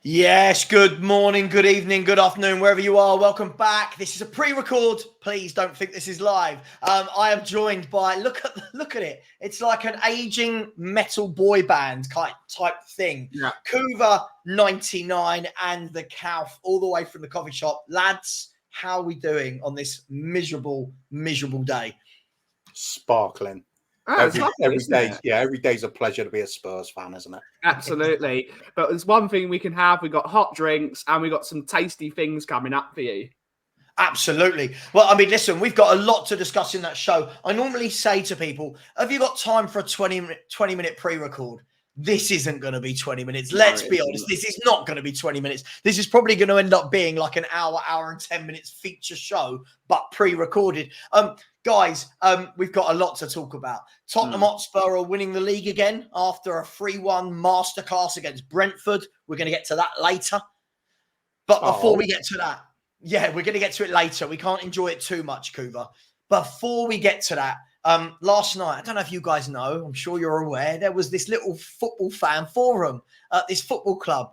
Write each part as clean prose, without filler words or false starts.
Yes, good morning, good evening, good afternoon, wherever you are. Welcome back. This is a pre-record. Please don't think this is live. I am joined by look at it. It's like an aging metal boy band type thing. Yeah. Kuva 99 and the Kauf all the way from the coffee shop. Lads, how are we doing on this miserable day? Sparkling. Lovely, every day, every day's a pleasure to be a Spurs fan, isn't it? Absolutely. But there's one thing we can have. We got hot drinks and we got some tasty things coming up for you. Absolutely. Well, I mean, listen, we've got a lot to discuss in that show. I normally say to people, have you got time for a 20-minute pre-record? This isn't going to be 20 minutes. Let's be honest. This is not going to be 20 minutes. This is probably going to end up being like an hour and 10 minutes feature show, but pre-recorded. Guys, we've got a lot to talk about. Tottenham Hotspur are winning the league again after a 3-1 masterclass against Brentford. We're going to get to that later. But before we get to that, we're going to get to it later. We can't enjoy it too much, Kuva. Before we get to that, last night, I don't know if you guys know, I'm sure you're aware, there was this little football fan forum at this football club.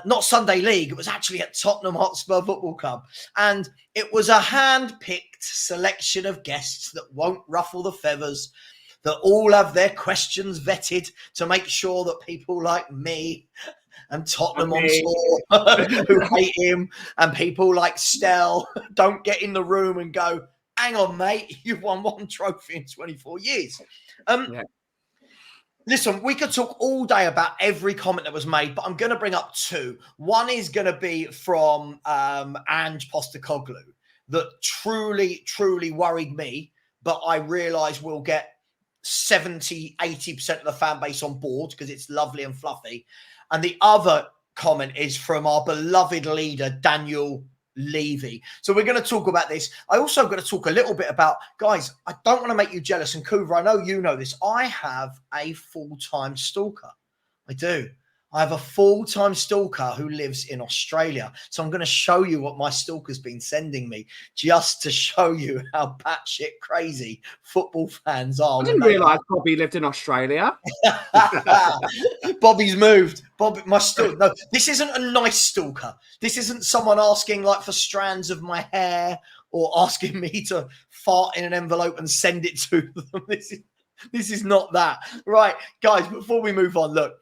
Not Sunday League, it was actually at Tottenham Hotspur Football Club. And it was a hand-picked selection of guests that won't ruffle the feathers, that all have their questions vetted to make sure that people like me and Tottenham Hotspur who hate him and people like Stell don't get in the room and go, hang on, mate, you've won one trophy in 24 years. Listen, we could talk all day about every comment that was made, but I'm going to bring up two. One is going to be from Ange Postecoglou that truly worried me, but I realise we'll get 70-80% of the fan base on board because it's lovely and fluffy. And the other comment is from our beloved leader, Daniel Levy. So we're going to talk about this. I also got to talk a little bit about, guys, I don't want to make you jealous. And Kuva, I know you know this. I have a full-time stalker. I do. I have a full-time stalker who lives in Australia. So I'm going to show you what my stalker's been sending me just to show you how batshit crazy football fans are. I didn't realise Bobby lived in Australia. Bobby's moved. Bobby, my stalker. No, this isn't a nice stalker. This isn't someone asking like for strands of my hair or asking me to fart in an envelope and send it to them. This is not that. Right, guys, before we move on, look.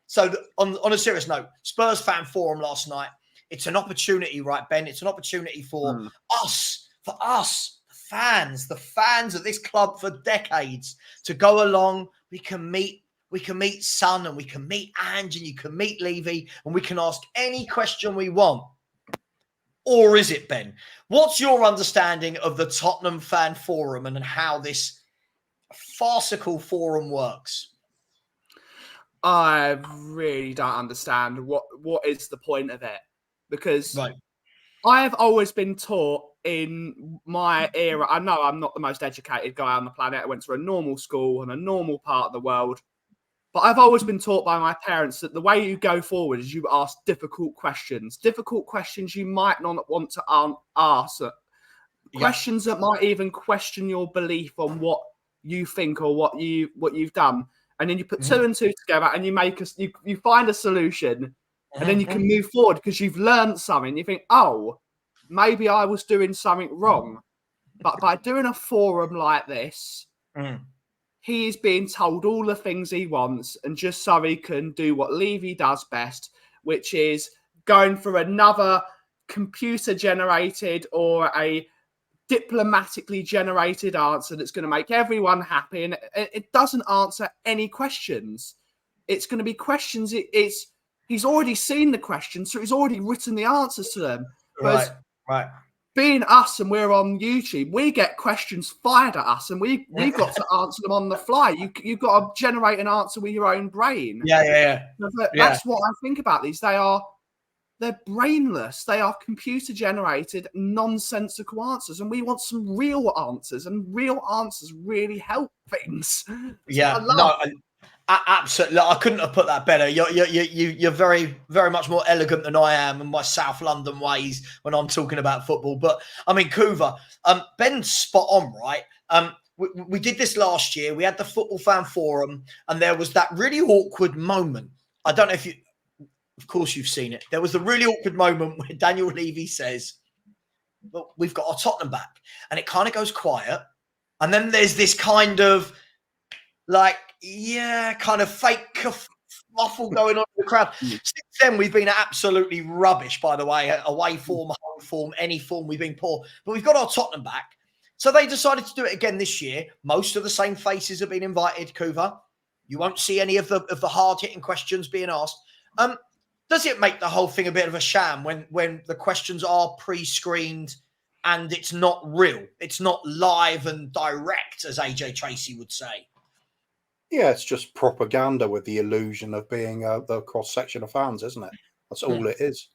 So on a serious note, Spurs Fan Forum last night, it's an opportunity, right, Ben? It's an opportunity for us, the fans of this club for decades to go along. We can meet Son and we can meet Ange and you can meet Levy and we can ask any question we want. Or is it, Ben? What's your understanding of the Tottenham Fan Forum and how this farcical forum works? I really don't understand what is the point of it, because I have always been taught in my era. I know I'm not the most educated guy on the planet. I went to a normal school in a normal part of the world, but I've always been taught by my parents that the way you go forward is you ask difficult questions you might not want to ask, questions that might even question your belief on what you think or what you've done. And then you put two and two together and you make you find a solution and then you can move forward because you've learned something. You think, oh, maybe I was doing something wrong. But by doing a forum like this, he is being told all the things he wants and just so he can do what Levy does best, which is going for another computer-generated or a diplomatically generated answer that's going to make everyone happy, and it doesn't answer any questions. It's going to be questions. He's already seen the questions, so he's already written the answers to them. Right. Being us and we're on YouTube, we get questions fired at us, and we've got to answer them on the fly. You've got to generate an answer with your own brain. That's what I think about these. They're brainless. They are computer-generated, nonsensical answers, and we want some real answers, and real answers really help things. Absolutely. I couldn't have put that better. You're very, very much more elegant than I am in my South London ways when I'm talking about football. But I mean, Kuva, Ben's spot on, right? We did this last year. We had the Football Fan Forum, and there was that really awkward moment. I don't know if you. Of course you've seen it. There was a really awkward moment where Daniel Levy says, "Look, we've got our Tottenham back." And it kind of goes quiet. And then there's this kind of kind of fake kerfuffle going on in the crowd. Since then, we've been absolutely rubbish, by the way. Away form, home form, any form, we've been poor. But we've got our Tottenham back. So they decided to do it again this year. Most of the same faces have been invited, Kuva. You won't see any of the hard-hitting questions being asked. Does it make the whole thing a bit of a sham when the questions are pre-screened and it's not real? It's not live and direct, as AJ Tracy would say. Yeah, it's just propaganda with the illusion of being the cross-section of fans, isn't it? That's all it is.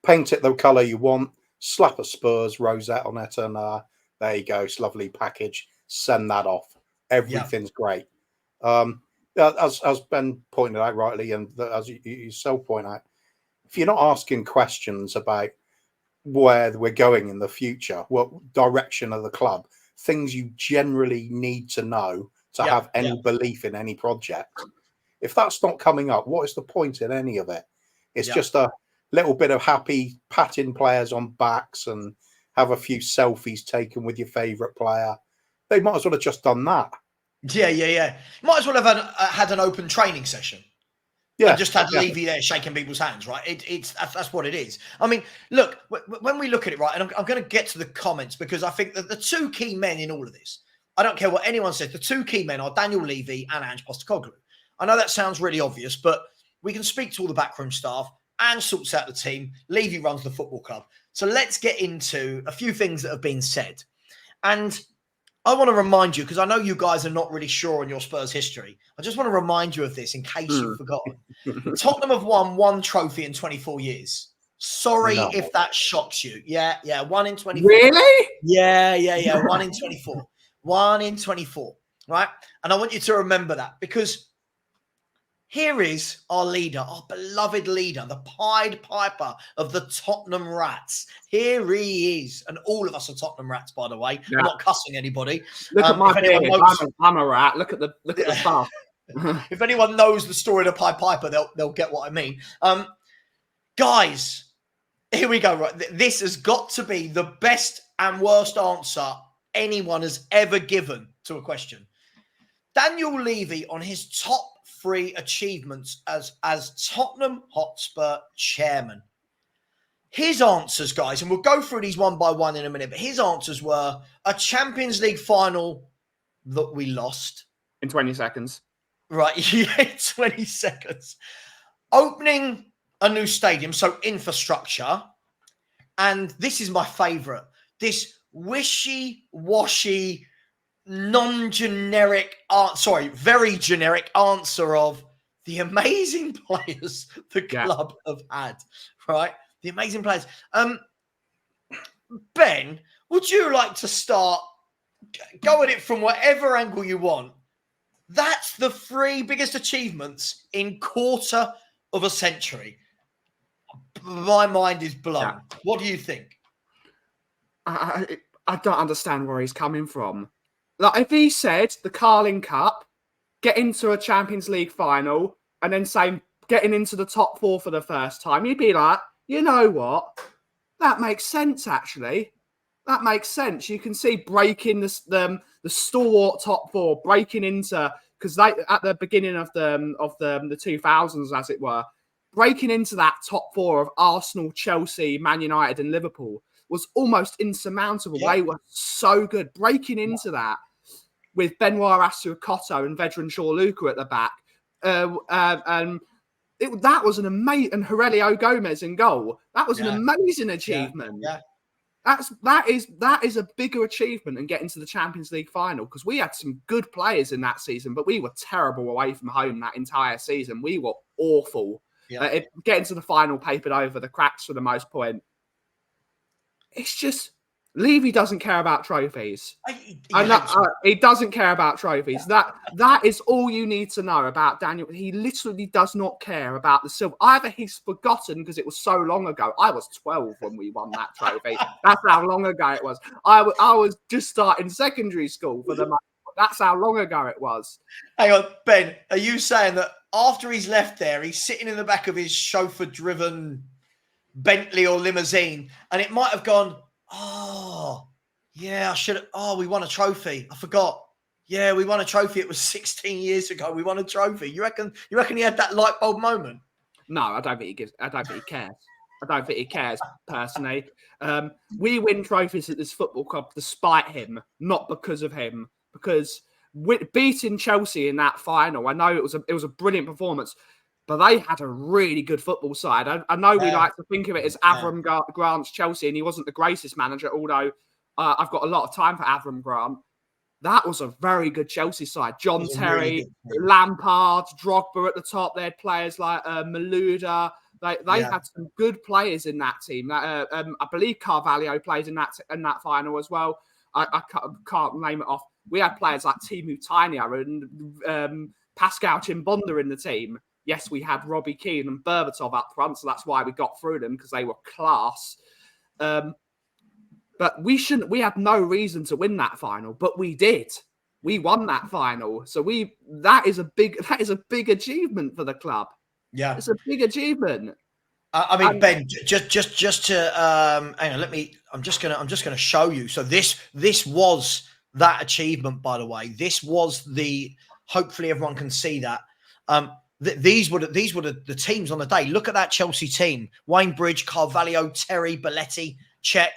Paint it the colour you want, slap a Spurs rosette on it, and there you go. It's a lovely package. Send that off. Everything's great. As Ben pointed out rightly, and as you yourself point out, if you're not asking questions about where we're going in the future, what direction of the club, things you generally need to know to have any belief in any project, if that's not coming up, what is the point in any of it? It's just a little bit of happy patting players on backs and have a few selfies taken with your favourite player. They might as well have just done that. Yeah. Might as well have had an open training session. Yeah, and just had Levy there shaking people's hands, right? That's what it is. I mean, look, when we look at it, right, and I'm going to get to the comments because I think that the two key men in all of this, I don't care what anyone says, the two key men are Daniel Levy and Ange Postecoglou. I know that sounds really obvious, but we can speak to all the backroom staff. Ange sorts out the team. Levy runs the football club. So let's get into a few things that have been said. And I want to remind you, because I know you guys are not really sure on your Spurs history. I just want to remind you of this in case you've forgotten. Tottenham have won one trophy in 24 years. Sorry if that shocks you. Yeah, 1 in 24. Really? Yeah. 1 in 24. 1 in 24, right? And I want you to remember that because here is our leader, our beloved leader, the Pied Piper of the Tottenham Rats. Here he is. And all of us are Tottenham Rats, by the way. Yeah. I'm not cussing anybody. Look at my beard. I'm a rat. Look at the stuff. If anyone knows the story of the Pied Piper, they'll get what I mean. Guys, here we go. Right, this has got to be the best and worst answer anyone has ever given to a question. Daniel Levy on his top 3 achievements as Tottenham Hotspur chairman. His answers, guys, and we'll go through these one by one in a minute, but his answers were a Champions League final that we lost. In 20 seconds. Right, 20 seconds. Opening a new stadium, so infrastructure. And this is my favourite. This wishy-washy, non-generic, very generic answer of the amazing players the club have had, right? The amazing players. Ben, would you like to start? Go at it from whatever angle you want. That's the 3 biggest achievements in quarter of a century. My mind is blown. Yeah. What do you think? I don't understand where he's coming from. Like, if he said the Carling Cup, get into a Champions League final, and then say getting into the top 4 for the first time, you'd be like, you know what? That makes sense, actually. That makes sense. You can see breaking the stalwart top 4, breaking into, because they at the beginning of the 2000s, as it were, breaking into that top 4 of Arsenal, Chelsea, Man United, and Liverpool was almost insurmountable. Yeah. They were so good. Breaking into that with Benoit Asuakoto and veteran Shaw Luca at the back. That was an amazing, and Aurelio Gomez in goal. That was an amazing achievement. Yeah. That is a bigger achievement than getting to the Champions League final, because we had some good players in that season, but we were terrible away from home that entire season. We were awful. Yeah. Getting to the final, papered over the cracks for the most point. It's just Levy doesn't care about trophies. He doesn't care about trophies. Yeah. That is all you need to know about Daniel. He literally does not care about the silver. Either he's forgotten because it was so long ago. I was 12 when we won that trophy. That's how long ago it was. I was just starting secondary school for the. That's how long ago it was. Hang on, Ben. Are you saying that after he's left there, he's sitting in the back of his chauffeur-driven Bentley or limousine, and it might have gone, oh, yeah, I should have, oh, we won a trophy. I forgot. Yeah, we won a trophy. It was 16 years ago. We won a trophy. You reckon he had that light bulb moment? No, I don't think he cares. I don't think he cares personally. We win trophies at this football club despite him, not because of him. Because beating Chelsea in that final, I know it was a brilliant performance, but they had a really good football side. I know we like to think of it as Avram Grant's Chelsea, and he wasn't the greatest manager, although I've got a lot of time for Avram Grant. That was a very good Chelsea side. John Terry, really Lampard, Drogba at the top. They had players like Malouda. They had some good players in that team. I believe Carvalho plays in that final as well. I can't name it off. We had players like Timu Tainio and Pascal Chimbonda in the team. Yes, we had Robbie Keane and Berbatov up front, so that's why we got through them, because they were class. But we had no reason to win that final, but we did. We won that final. So that is a big achievement for the club. Yeah. It's a big achievement. I mean, Ben, just to hang on, I'm just gonna show you. So this was that achievement, by the way. This was hopefully everyone can see that. These were the teams on the day. Look at that Chelsea team: Wayne Bridge, Carvalho, Terry, Belletti, Cech,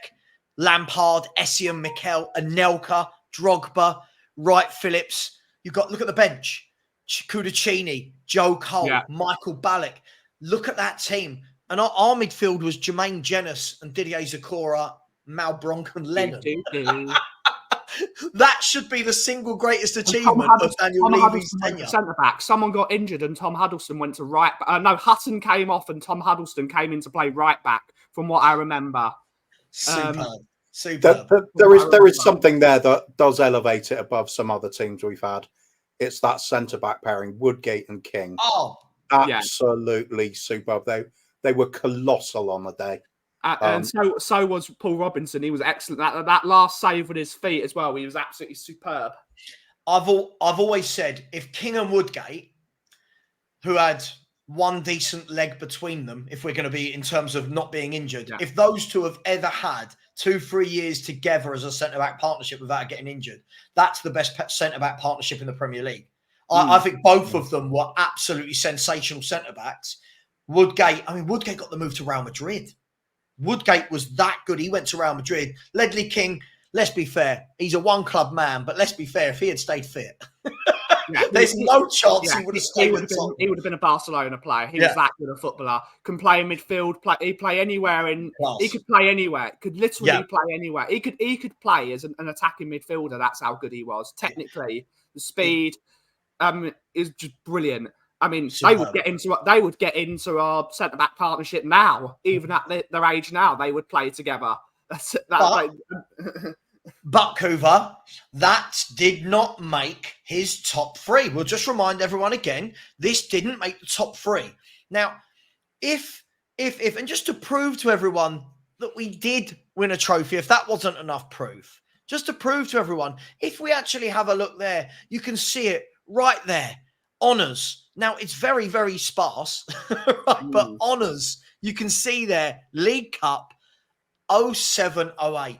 Lampard, Essien, Mikel, Anelka, Drogba, Wright Phillips. Look at the bench: Cudicini, Joe Cole, Michael Ballack. Look at that team. And our midfield was Jermaine Jenas and Didier Zakora, Mal Bronk and Lennon. That should be the single greatest achievement of Daniel Levy's tenure. Centre back. Someone got injured and Tom Huddleston went to right back. No, Hutton came off and Tom Huddleston came in to play right back, from what I remember. Superb. There is something there that does elevate it above some other teams we've had. It's that centre back pairing, Woodgate and King. Oh, absolutely superb. They were colossal on the day. And so was Paul Robinson. He was excellent. That last save with his feet as well. He was absolutely superb. I've always said, if King and Woodgate, who had one decent leg between them, if we're going to be in terms of not being injured, if those two have ever had 2-3 years together as a centre-back partnership without getting injured, that's the best centre-back partnership in the Premier League. I think both of them were absolutely sensational centre-backs. Woodgate got the move to Real Madrid. Woodgate was that good. He went to Real Madrid. Ledley King, let's be fair, he's a one-club man, but let's be fair, if he had stayed fit, there's no chance he would have stayed with Tottenham. He would have been a Barcelona player. He was that good a footballer. Can play in midfield. He'd play anywhere. He could play anywhere. Could literally play anywhere. He could play as an attacking midfielder. That's how good he was. Technically, the speed is just brilliant. I mean, they would get into our centre back partnership now, even at their age now. They would play together. But Kuva, that did not make his top three. We'll just remind everyone again, this didn't make the top three. Now, if and just to prove to everyone that we did win a trophy, if that wasn't enough proof, just to prove to everyone, if we actually have a look there, you can see it right there. Honours. Now, it's very, very sparse, right? But honours, you can see there, League Cup 07-08.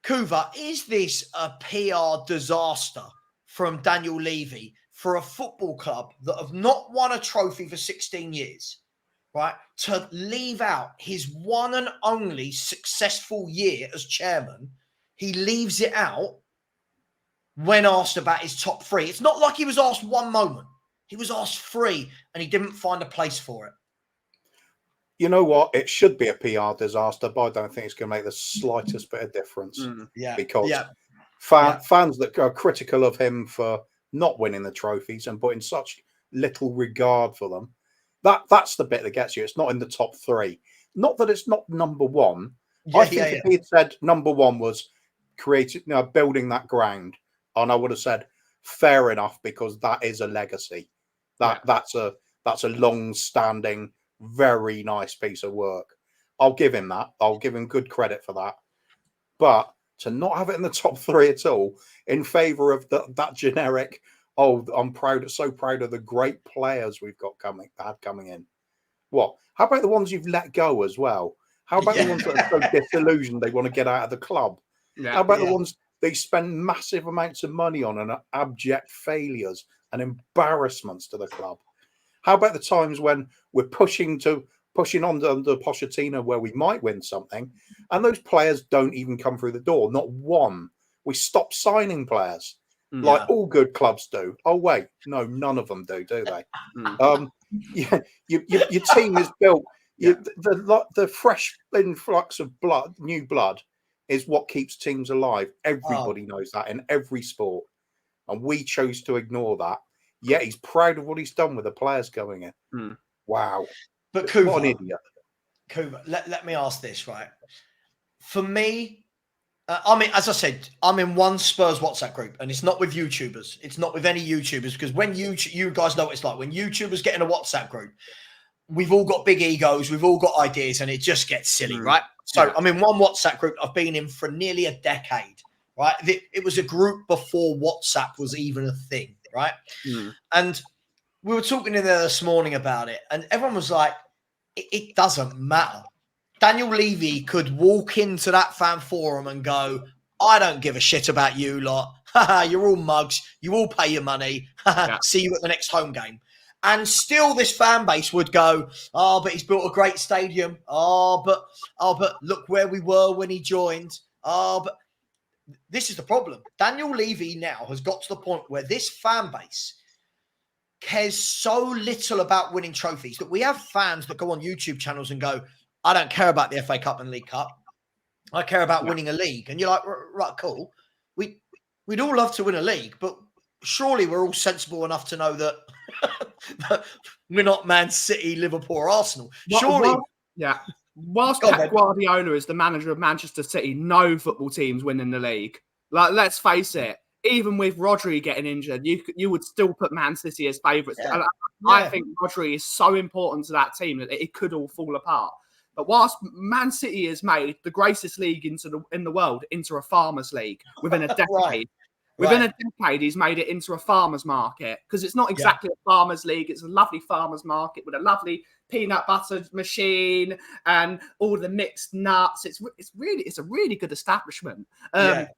Kuva, is this a PR disaster from Daniel Levy for a football club that have not won a trophy for 16 years, right? To leave out his one and only successful year as chairman, he leaves it out when asked about his top three. It's not like he was asked one moment. He was asked three and he didn't find a place for it. You know what? It should be a PR disaster, but I don't think it's going to make the slightest bit of difference. Because fans that are critical of him for not winning the trophies and putting such little regard for them, that's the bit that gets you. It's not in the top three. Not that it's not number one. I think if he had said number one was building that ground, and I would have said fair enough, because that is a legacy. That's a long-standing, very nice piece of work. I'll give him that. I'll give him good credit for that. But to not have it in the top three at all, in favour of that generic, oh, I'm so proud of the great players we've got coming in. What? How about the ones you've let go as well? How about the ones that are so disillusioned they want to get out of the club? Yeah. How about the ones they spend massive amounts of money on and are abject failures and embarrassments to the club? How about the times when we're pushing on under Pochettino where we might win something, and those players don't even come through the door? Not one. We stop signing players like all good clubs do. Oh wait, no, none of them do they? Your team is built. The fresh influx of new blood, is what keeps teams alive. Everybody knows that in every sport, and we chose to ignore that. Yet he's proud of what he's done with the players going in. Wow! But Kuva, what an idiot. Kuva, let me ask this, right? For me, I mean, as I said, I'm in one Spurs WhatsApp group, and it's not with YouTubers. It's not with any YouTubers, because when you guys know what it's like, when YouTubers get in a WhatsApp group, we've all got big egos, we've all got ideas, and it just gets silly, right? So I'm in one WhatsApp group I've been in for nearly a decade, right? It was a group before WhatsApp was even a thing, right? And we were talking in there this morning about it, and everyone was like, it doesn't matter. Daniel Levy could walk into that fan forum and go, I don't give a shit about you lot. You're all mugs. You all pay your money. See you at the next home game. And still this fan base would go, oh, but he's built a great stadium. Oh, but look where we were when he joined. Oh, but this is the problem. Daniel Levy now has got to the point where this fan base cares so little about winning trophies that we have fans that go on YouTube channels and go, I don't care about the FA Cup and League Cup. I care about winning a league. And you're like, right, cool. We'd all love to win a league, but surely we're all sensible enough to know that, that we're not Man City, Liverpool, or Arsenal. Surely. Whilst Pep Guardiola is the manager of Manchester City, no football team's winning the league. Like, let's face it. Even with Rodri getting injured, you would still put Man City as favourites. Yeah. I think Rodri is so important to that team that it could all fall apart. But whilst Man City has made the greatest league in the world into a farmers' league within a decade, within a decade, he's made it into a farmers' market, because it's not exactly a farmers' league. It's a lovely farmers' market with a lovely peanut butter machine and all the mixed nuts. It's a really good establishment. But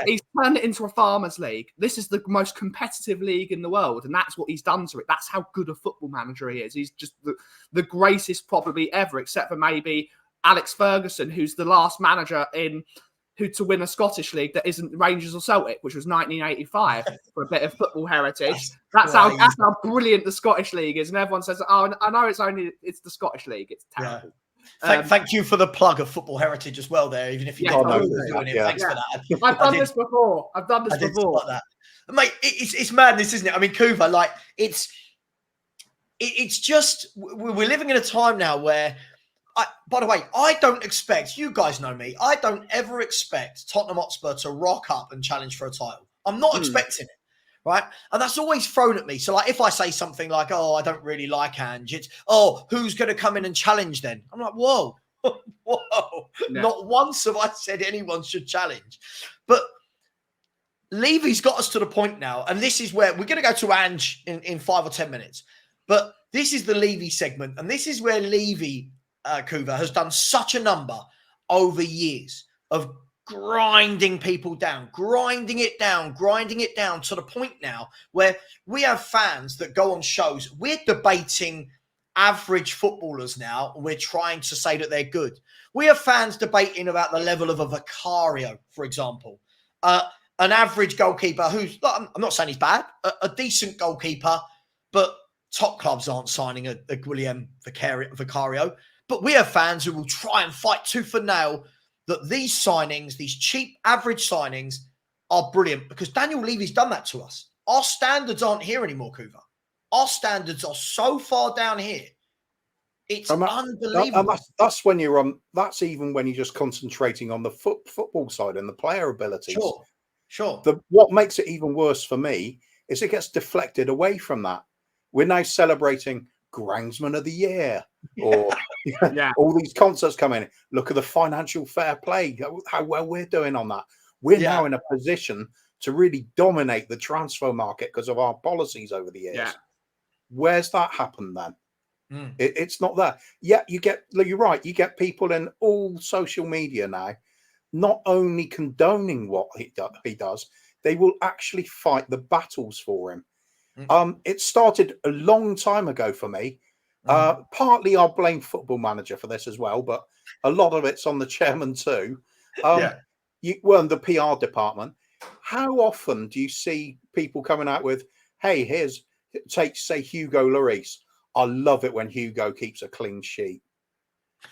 he's turned it into a farmers' league. This is the most competitive league in the world, and that's what he's done to it. That's how good a football manager he is. He's just the greatest probably ever, except for maybe Alex Ferguson, who's the last manager to win a Scottish league that isn't Rangers or Celtic, which was 1985, for a bit of football heritage. That's how brilliant the Scottish league is. And everyone says, oh, I know it's the Scottish league. It's terrible. Thank you for the plug of football heritage as well there, even if you didn't know who was doing it. Thanks for that. I've done this before. That. Mate, it's madness, isn't it? I mean, Kuva, like, it's just, we're living in a time now where, by the way, I don't expect, you guys know me, I don't ever expect Tottenham Hotspur to rock up and challenge for a title. I'm not expecting it, right? And that's always thrown at me. So, like, if I say something like, oh, I don't really like Ange, it's, oh, who's going to come in and challenge then? I'm like, whoa. Yeah. Not once have I said anyone should challenge. But Levy's got us to the point now, and this is where we're going to go to Ange in 5 or 10 minutes. But this is the Levy segment, and this is where Levy, Kuva, has done such a number over years of grinding people down, grinding it down to the point now where we have fans that go on shows. We're debating average footballers now. We're trying to say that they're good. We have fans debating about the level of a Vicario, for example. An average goalkeeper who's, I'm not saying he's bad, a decent goalkeeper, but top clubs aren't signing a Guillem Vicario. But we have fans who will try and fight tooth and nail that these signings, these cheap average signings, are brilliant, because Daniel Levy's done that to us. Our standards aren't here anymore, Kuva. Our standards are so far down here. It's unbelievable. That's when you're on. That's even when you're just concentrating on the football side and the player abilities. Sure. What makes it even worse for me is it gets deflected away from that. We're now celebrating Groundsman of the Year, or all these concerts coming in. Look at the financial fair play, how well we're doing on that. We're now in a position to really dominate the transfer market because of our policies over the years. Yeah. Where's that happened then? It's not there. Yeah, you're right. You get people in all social media now, not only condoning what he does, they will actually fight the battles for him. It started a long time ago for me. Partly I'll blame Football Manager for this as well, but a lot of it's on the chairman too. The PR department. How often do you see people coming out with, hey, say Hugo Lloris. I love it when Hugo keeps a clean sheet.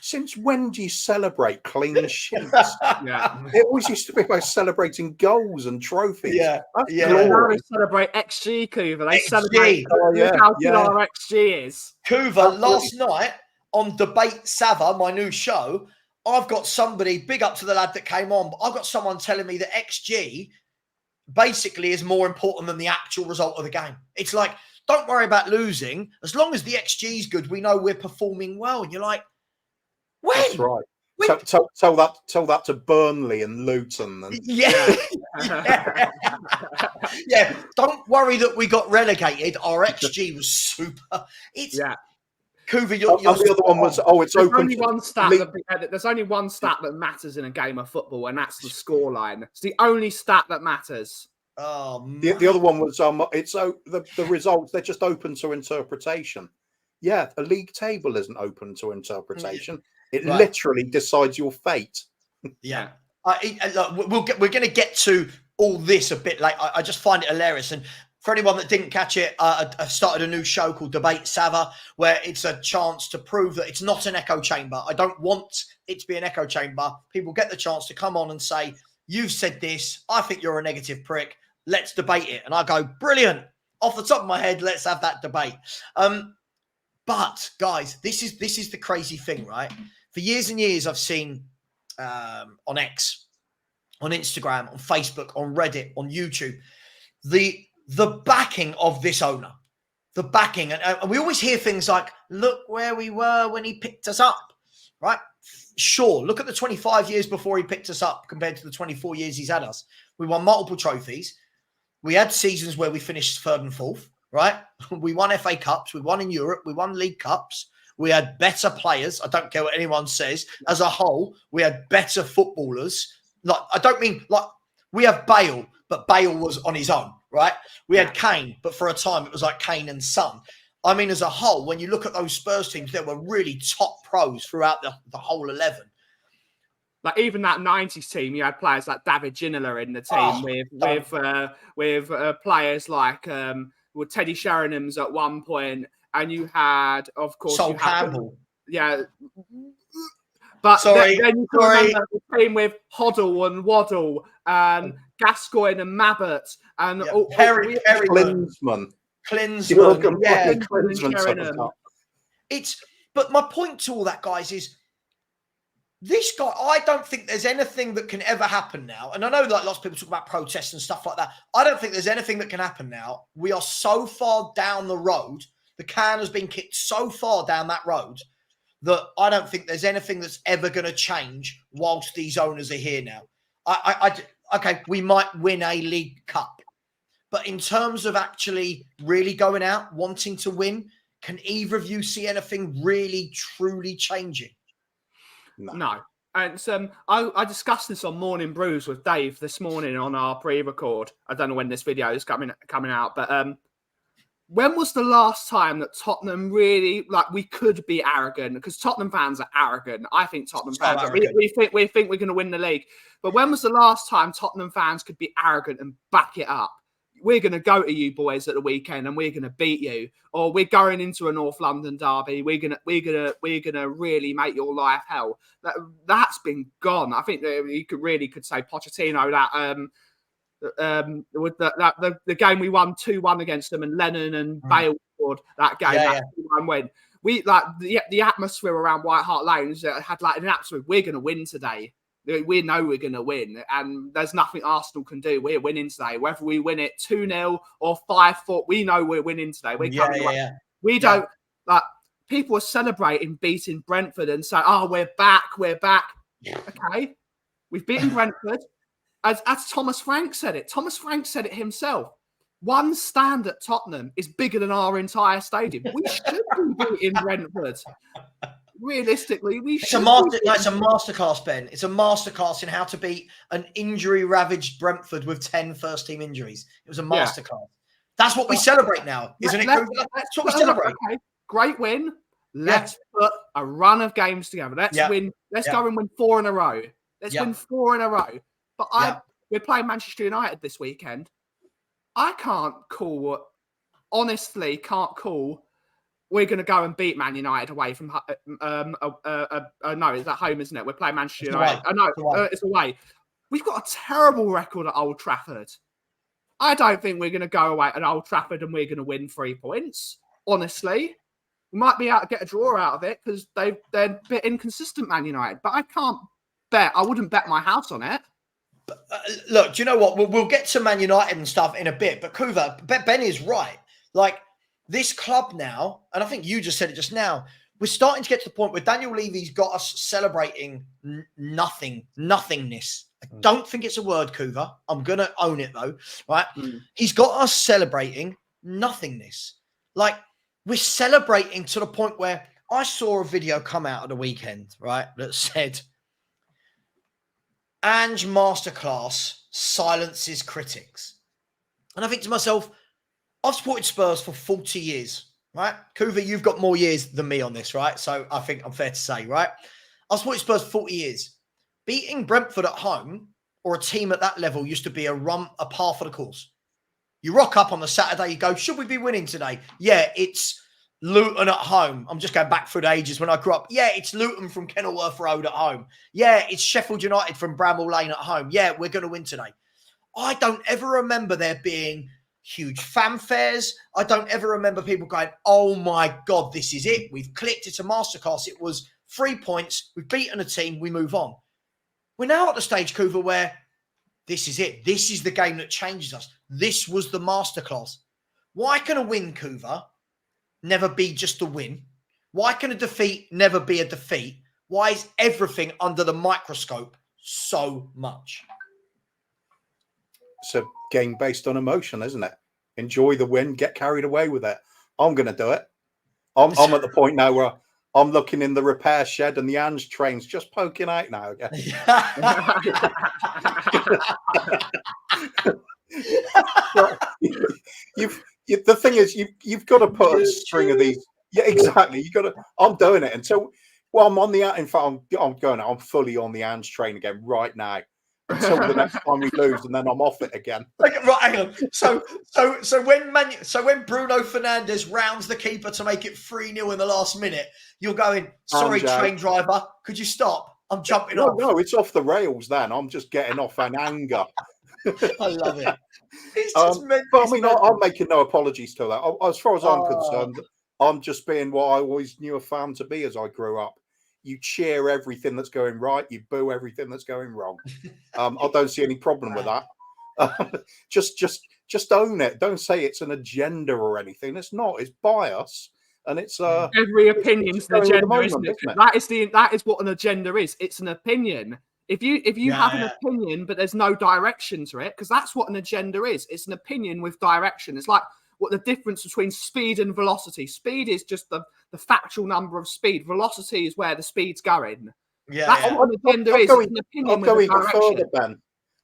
Since when do you celebrate clean sheets? It always used to be about celebrating goals and trophies. Now they celebrate XG, Kuva. They celebrate how good our XG is. Kuva, last night on Debate Savva, my new show, I've got somebody, big up to the lad that came on, but I've got someone telling me that XG basically is more important than the actual result of the game. It's like, don't worry about losing. As long as the XG is good, we know we're performing well. And you're like, when? That's right. Tell that to Burnley and Luton. And... Yeah. Don't worry that we got relegated. Our XG was super. Kuva, the other one was it's open. Only one stat there's only one stat that matters in a game of football, and that's the scoreline. It's the only stat that matters. The other one was the results. They're just open to interpretation. Yeah, the league table isn't open to interpretation. It literally decides your fate. Yeah, look, we're going to get to all this a bit later. I just find it hilarious. And for anyone that didn't catch it, I've started a new show called Debate Savva, where it's a chance to prove that it's not an echo chamber. I don't want it to be an echo chamber. People get the chance to come on and say, "You've said this. I think you're a negative prick. Let's debate it." And I go, brilliant. Off the top of my head, let's have that debate. But guys, this is the crazy thing, right? For years and years, I've seen on X, on Instagram, on Facebook, on Reddit, on YouTube, the backing of this owner, the backing. And we always hear things like, look where we were when he picked us up, right? Sure, look at the 25 years before he picked us up compared to the 24 years he's had us. We won multiple trophies. We had seasons where we finished third and fourth, right? We won FA Cups. We won in Europe. We won League Cups. We had better players. I don't care what anyone says. As a whole, we had better footballers. Like, I don't mean like we have Bale, but Bale was on his own, right? We had Kane, but for a time it was like Kane and Son. I mean, as a whole, when you look at those Spurs teams, there were really top pros throughout the whole 11. Like even that 90s team, you had players like David Ginola in the team with players like Teddy Sheringham's at one point, and you had, of course, Sol Campbell. But then you can remember the team with Hoddle and Waddle and Gascoigne and Mabbott and Perry Klinsmann. But my point to all that, guys, is this guy, I don't think there's anything that can ever happen now. And I know like lots of people talk about protests and stuff like that. I don't think there's anything that can happen now. We are so far down the road. The can has been kicked so far down that road that I don't think there's anything that's ever going to change whilst these owners are here now. Okay, we might win a League Cup. But in terms of actually really going out, wanting to win, can either of you see anything really, truly changing? No. And I discussed this on Morning Brews with Dave this morning on our pre-record. I don't know when this video is coming out, but when was the last time that Tottenham really, like, we could be arrogant? Because Tottenham fans are arrogant. I think Tottenham fans are. We think we're going to win the league. But when was the last time Tottenham fans could be arrogant and back it up? We're going to go to you boys at the weekend and we're going to beat you, or we're going into a North London derby. We're gonna really make your life hell. That's been gone. I think that you could say Pochettino with the game we won 2-1 against them, and Lennon and Bale scored that game. That 2-1 win. We like the atmosphere around White Hart Lane had like an absolute. We're going to win today. We know we're going to win, and there's nothing Arsenal can do. We're winning today. Whether we win it 2-0 or 5-4, we know we're winning today. We're coming away. We don't like people are celebrating beating Brentford and say, "Oh, we're back. We're back." Okay, we've beaten Brentford. as Thomas Frank said it. Thomas Frank said it himself. One stand at Tottenham is bigger than our entire stadium. We should be beating Brentford. Realistically, it's a masterclass, Ben. It's a masterclass in how to beat an injury-ravaged Brentford with 10 first-team injuries. It was a masterclass. Yeah. That's what we celebrate now, isn't it? That's what we celebrate. Okay. Great win. Let's put a run of games together. Let's win. Let's go and win 4 in a row. Let's win 4 in a row. But we're playing Manchester United this weekend. I honestly can't call. We're going to go and beat Man United away from. No, it's at home, isn't it? We're playing Manchester United. It's away. We've got a terrible record at Old Trafford. I don't think we're going to go away at Old Trafford and we're going to win 3 points. Honestly, we might be able to get a draw out of it because they're a bit inconsistent, Man United. But I can't bet. I wouldn't bet my house on it. Look, do you know what? We'll get to Man United and stuff in a bit. But Kuva, Ben is right. Like, this club now, and I think you just said it just now, we're starting to get to the point where Daniel Levy's got us celebrating nothingness. I don't think it's a word, Kuva. I'm going to own it, though, right? He's got us celebrating nothingness. Like, we're celebrating to the point where I saw a video come out of the weekend, right, that said, Ange Masterclass silences critics. And I think to myself, I've supported Spurs for 40 years, right? Kuva, you've got more years than me on this, right? So I think I'm fair to say, right? I've supported Spurs for 40 years. Beating Brentford at home or a team at that level used to be a par for the course. You rock up on the Saturday, you go, should we be winning today? Yeah, it's Luton at home. I'm just going back through the ages when I grew up. Yeah, it's Luton from Kenilworth Road at home. Yeah, it's Sheffield United from Bramall Lane at home. Yeah, we're going to win today. I don't ever remember there being huge fanfares. I don't ever remember people going, oh my God, this is it. We've clicked. It's a masterclass. It was 3 points. We've beaten a team. We move on. We're now at the stage, Kuva, where this is it. This is the game that changes us. This was the masterclass. Why can a win, Kuva, never be just a win? Why can a defeat never be a defeat? Why is everything under the microscope so much? It's a game based on emotion, isn't it? Enjoy the win, get carried away with it. I'm going to do it. I'm at the point now where I'm looking in the repair shed and the Ange train's just poking out now again. The thing is, you've got to put a string of these. Yeah, exactly. You got to. I'm doing it until. Well, I'm on the. In fact, I'm fully on the Ange train again right now. Until the next time we lose, and then I'm off it again. Okay, right, hang on. So when Bruno Fernandes rounds the keeper to make it 3-0 in the last minute, you're going, sorry, train driver, could you stop? I'm jumping off. No, it's off the rails then. I'm just getting off in anger. I love it. It's just but I mean, I'm making no apologies to that. As far as I'm concerned, I'm just being what I always knew a fan to be as I grew up. You cheer everything that's going right. You boo everything that's going wrong. I don't see any problem with that. Just own it. Don't say it's an agenda or anything. It's not. It's bias, and it's every opinion's an agenda, isn't it? That is what an agenda is. It's an opinion. If you have an opinion, but there's no direction to it, because that's what an agenda is. It's an opinion with direction. It's like what the difference between speed and velocity. Speed is just the factual number of speed. Velocity is where the speed's going. That's what an agenda is. It's an opinion with a direction. Further, Ben.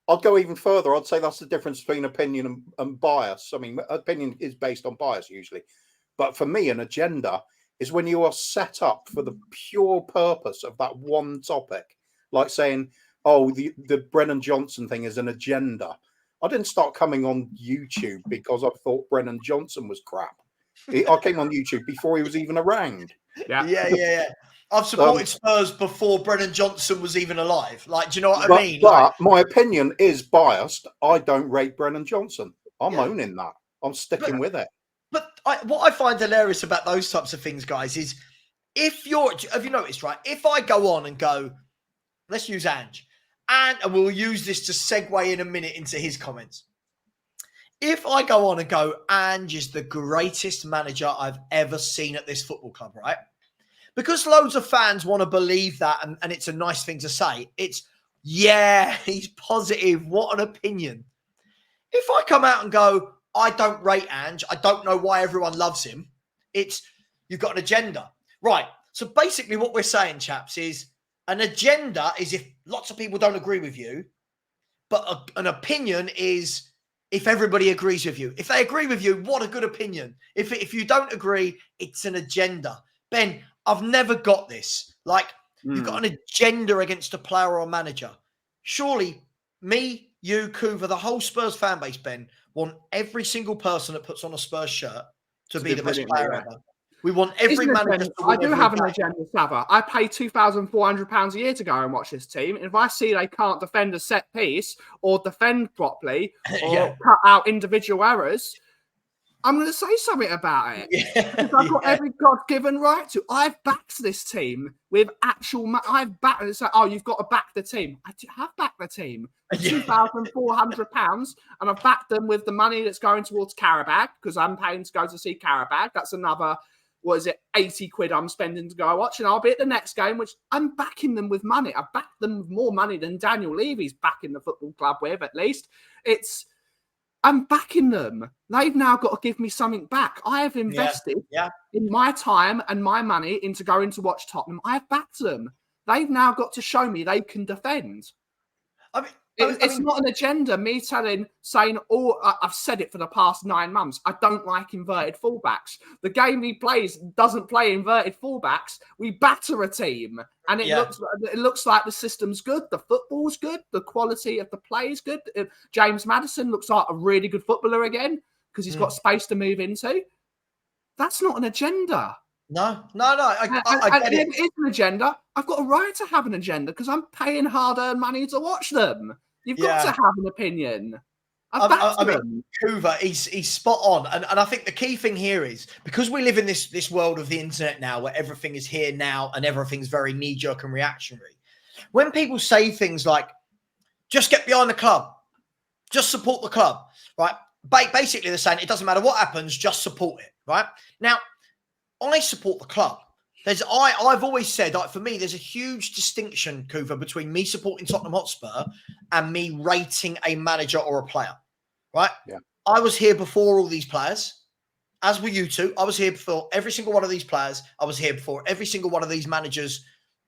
I'd go even further. I'd say that's the difference between opinion and bias. I mean, opinion is based on bias usually. But for me, an agenda is when you are set up for the pure purpose of that one topic. Like saying, oh, the Brennan Johnson thing is an agenda. I didn't start coming on YouTube because I thought Brennan Johnson was crap. I came on YouTube before he was even around. Yeah. I've supported Spurs before Brennan Johnson was even alive. Like, do you know what I mean? But my opinion is biased. I don't rate Brennan Johnson. I'm owning that. I'm sticking with it. But what I find hilarious about those types of things, guys, is have you noticed, right? If I go on and go, let's use Ange, and we'll use this to segue in a minute into his comments. If I go on and go, Ange is the greatest manager I've ever seen at this football club, right? Because loads of fans want to believe that, and it's a nice thing to say. It's Yeah, he's positive. What an opinion. If I come out and go, I don't rate Ange, I don't know why everyone loves him, it's you've got an agenda. Right. So basically what we're saying, chaps, is an agenda is if lots of people don't agree with you, but an opinion is if everybody agrees with you. If they agree with you, what a good opinion. If you don't agree, it's an agenda. Ben, I've never got this. Like, you've got an agenda against a player or a manager. Surely me, you, Kuva, the whole Spurs fan base, Ben, want every single person that puts on a Spurs shirt to be the best player ever. We want every manager to win. I do have an agenda, Savva. I pay £2,400 a year to go and watch this team. And if I see they can't defend a set piece or defend properly or cut out individual errors, I'm going to say something about it. Because I've got every God-given right to. I've backed this team with actual... I've backed... It's like, oh, you've got to back the team. I have backed the team. £2,400, and I've backed them with the money that's going towards Karabag, because I'm paying to go to see Karabag. That's another... 80 quid I'm spending to go watch, and I'll be at the next game, which I'm backing them with money. I've backed them with more money than Daniel Levy's backing the football club with, at least. I'm backing them. They've now got to give me something back. I have invested in my time and my money into going to watch Tottenham. I've backed them. They've now got to show me they can defend. It's not an agenda, me saying, I've said it for the past 9 months. I don't like inverted fullbacks. The game he plays doesn't play inverted fullbacks. We batter a team, and it looks like the system's good. The football's good. The quality of the play is good. James Maddison looks like a really good footballer again because he's got space to move into. That's not an agenda. No. I get it. It is an agenda. I've got a right to have an agenda because I'm paying hard-earned money to watch them. You've got to have an opinion. I mean, Kuva, he's spot on. And I think the key thing here is, because we live in this world of the internet now where everything is here now and everything's very knee-jerk and reactionary. When people say things like, just get behind the club, just support the club, right? Basically, they're saying it doesn't matter what happens, just support it, right? Now, I support the club. I've always said, like, for me, there's a huge distinction, Kuva, between me supporting Tottenham Hotspur and me rating a manager or a player, right? Yeah. I was here before all these players, as were you two. I was here before every single one of these players. I was here before every single one of these managers,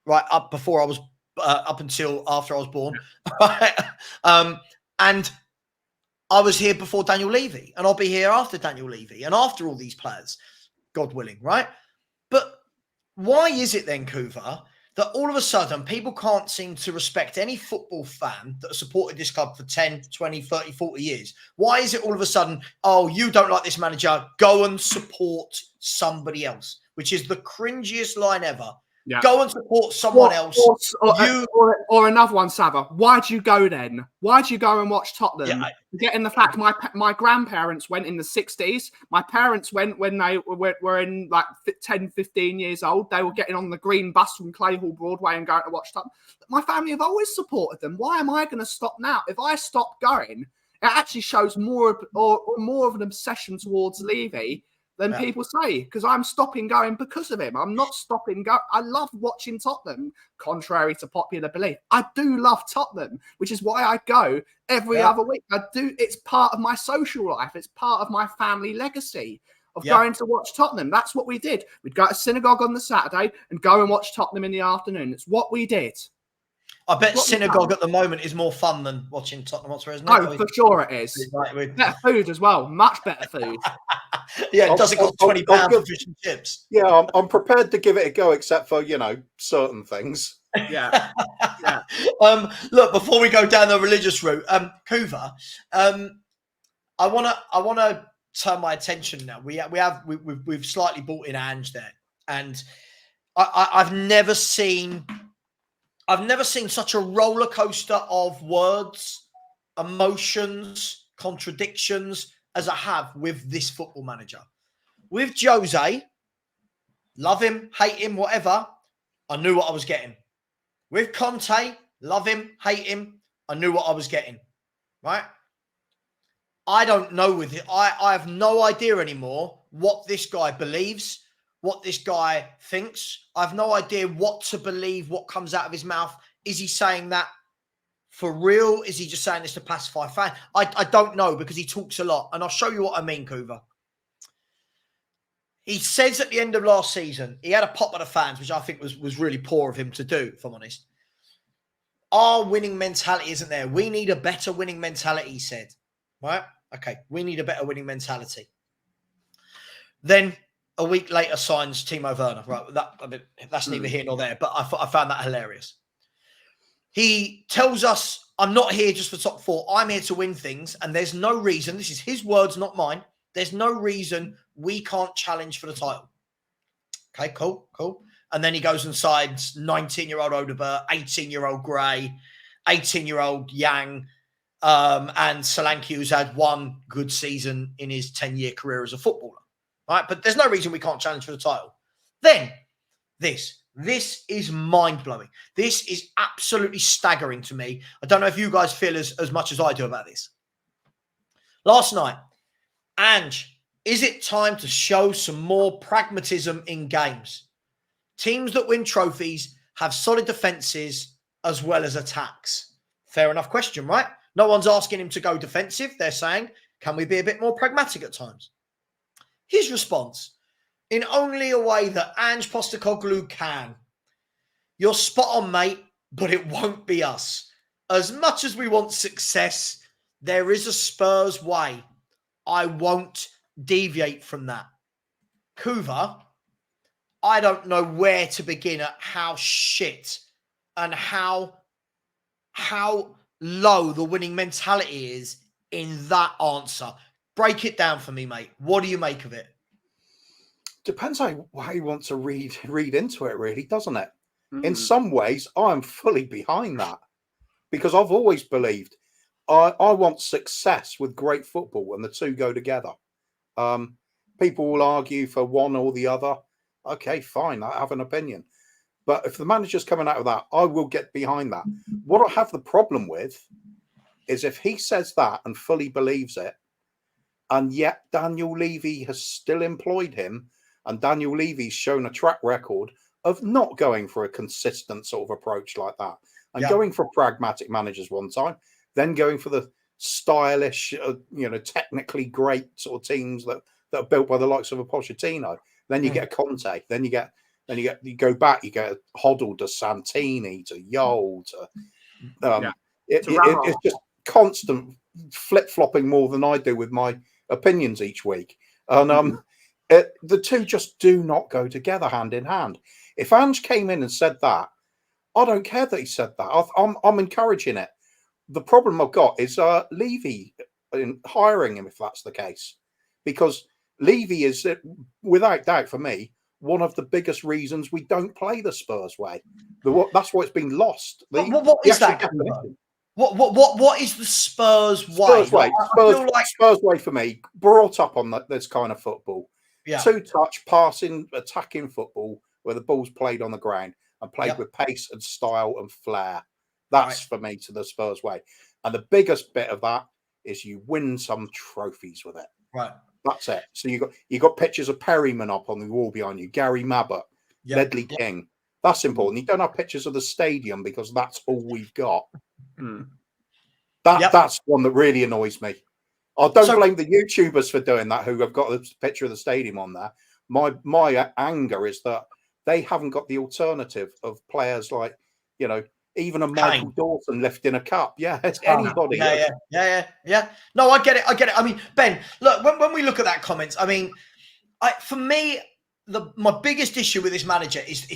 right up before I was, up until after I was born, right? And I was here before Daniel Levy, and I'll be here after Daniel Levy and after all these players, God willing, right? But why is it then, Kuva, that all of a sudden people can't seem to respect any football fan that has supported this club for 10, 20, 30, 40 years? Why is it all of a sudden, oh, you don't like this manager, go and support somebody else, which is the cringiest line ever. Yeah. Go and support someone else. Or another one, Savva. Why'd you go then? Why'd you go and watch Tottenham? Getting the fact my grandparents went in the 60s. My parents went when they were in like 10, 15 years old. They were getting on the green bus from Clayhall Broadway and going to watch Tottenham. My family have always supported them. Why am I going to stop now? If I stop going, it actually shows more of an obsession towards Levy than people say, because I'm stopping going because of him. I'm not stopping going. I love watching Tottenham, contrary to popular belief. I do love Tottenham, which is why I go every other week. I do. It's part of my social life. It's part of my family legacy of going to watch Tottenham. That's what we did. We'd go to synagogue on the Saturday and go and watch Tottenham in the afternoon. It's what we did. I bet synagogue at the moment is more fun than watching Tottenham Hotspur, isn't it? Oh, for sure it is. Better food as well. Much better food. It doesn't cost £20 for fish and chips. Yeah, I'm prepared to give it a go, except for, certain things. Yeah. Look, before we go down the religious route, Kuva, I wanna turn my attention now. We've slightly brought in Ange there, and I've never seen such a roller coaster of words, emotions, contradictions as I have with this football manager. With Jose, love him, hate him, whatever, I knew what I was getting. With Conte, love him, hate him, I knew what I was getting, right? I don't know with it. I have no idea anymore what this guy believes, what this guy thinks. I have no idea what to believe, what comes out of his mouth. Is he saying that For real? Is he just saying this to pacify fans? I don't know, because he talks a lot. And I'll show you what I mean, Kuva. He says at the end of last season, he had a pop at the fans, which I think was really poor of him to do, if I'm honest. Our winning mentality isn't there. We need a better winning mentality, he said. Right? Okay, we need a better winning mentality. Then a week later signs Timo Werner. Right, that's neither here nor there, but I found that hilarious. He tells us, I'm not here just for top 4. I'm here to win things, and there's no reason, this is his words, not mine, there's no reason we can't challenge for the title. Okay, cool. And then he goes and signs 19-year-old Odegaard, 18-year-old Gray, 18-year-old Yang, and Solanke, who's had one good season in his 10-year career as a footballer. Right? But there's no reason we can't challenge for the title. Then, this is mind-blowing. This is absolutely staggering to me. I don't know if you guys feel as much as I do about this. Last night, Ange, is it time to show some more pragmatism in games? Teams that win trophies have solid defences as well as attacks. Fair enough question, right? No one's asking him to go defensive. They're saying, can we be a bit more pragmatic at times? His response, in only a way that Ange Postecoglou can. You're spot on, mate, but it won't be us. As much as we want success, there is a Spurs way. I won't deviate from that. Kuva, I don't know where to begin at how shit and how low the winning mentality is in that answer. Break it down for me, mate. What do you make of it? Depends how you want to read into it, really, doesn't it? In some ways, I'm fully behind that, because I've always believed I want success with great football, and the two go together. People will argue for one or the other. Okay, fine, I have an opinion. But if the manager's coming out of that, I will get behind that. What I have the problem with is if he says that and fully believes it, and yet Daniel Levy has still employed him, and Daniel Levy's shown a track record of not going for a consistent sort of approach like that, and going for pragmatic managers one time, then going for the stylish, technically great sort of teams that are built by the likes of a Pochettino. Then you get a Conte. Then you go back. You get Hoddle to Santini to Yol to. It's just constant flip flopping more than I do with my opinions each week, and the two just do not go together hand in hand. If Ange came in and said that, I don't care that he said that. I'm encouraging it. The problem I've got is Levy in hiring him, if that's the case, because Levy is, without doubt for me, one of the biggest reasons we don't play the Spurs way. That's why it's been lost. What is that? What is the Spurs way? Spurs way. Spurs way for me, brought up on this kind of football. Yeah. Two-touch, passing, attacking football where the ball's played on the ground and played with pace and style and flair. That's for me to the Spurs way. And the biggest bit of that is you win some trophies with it. Right. That's it. So you got pictures of Perryman up on the wall behind you, Gary Mabbott, Ledley King. That's important. You don't have pictures of the stadium because that's all we've got. That's one that really annoys me. I don't blame the YouTubers for doing that who have got a picture of the stadium on there. My anger is that they haven't got the alternative of players like, even a Michael Dawson lifting a cup. Yeah, it's anybody. Yeah. No, I get it. I mean, Ben, look, when we look at that comments, I mean, for me, my biggest issue with this manager is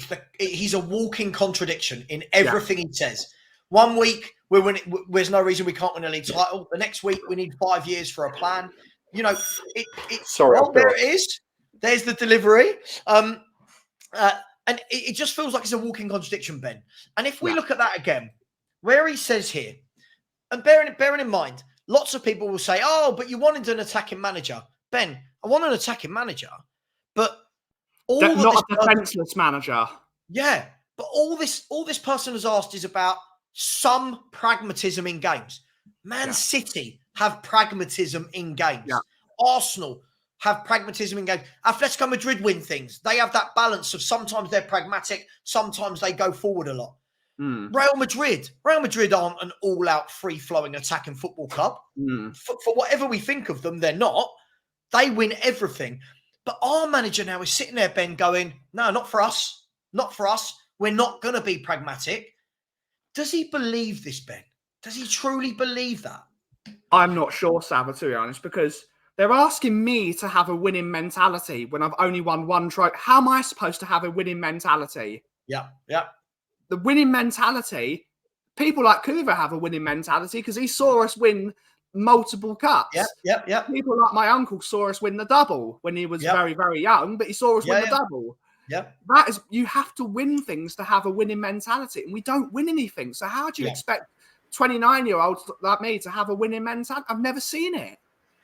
he's a walking contradiction in everything he says. 1 week, we're winning, there's no reason we can't win a league title. The next week, we need 5 years for a plan. There it is. There's the delivery. And it just feels like it's a walking contradiction, Ben. And if we look at that again, where he says here, and bearing in mind, lots of people will say, oh, but you wanted an attacking manager. Ben, I want an attacking manager, but not a defenseless manager. Yeah, but all this person has asked is about some pragmatism in games. Man City have pragmatism in games. Yeah. Arsenal have pragmatism in games. Atletico Madrid win things. They have that balance of sometimes they're pragmatic, sometimes they go forward a lot. Real Madrid aren't an all-out, free-flowing, attacking football club. For whatever we think of them, they're not. They win everything. But our manager now is sitting there, Ben, going, no, not for us. Not for us. We're not going to be pragmatic. Does he believe this, Ben? Does he truly believe that? I'm not sure, Savva, to be honest, because they're asking me to have a winning mentality when I've only won one trophy. How am I supposed to have a winning mentality? Yeah. The winning mentality, people like Kuva have a winning mentality because he saw us win multiple cups. Yeah. People like my uncle saw us win the double when he was very, very young, but he saw us win the double. Yeah. That is, you have to win things to have a winning mentality, and we don't win anything. So how do you expect 29-year-olds like me to have a winning mentality? I've never seen it.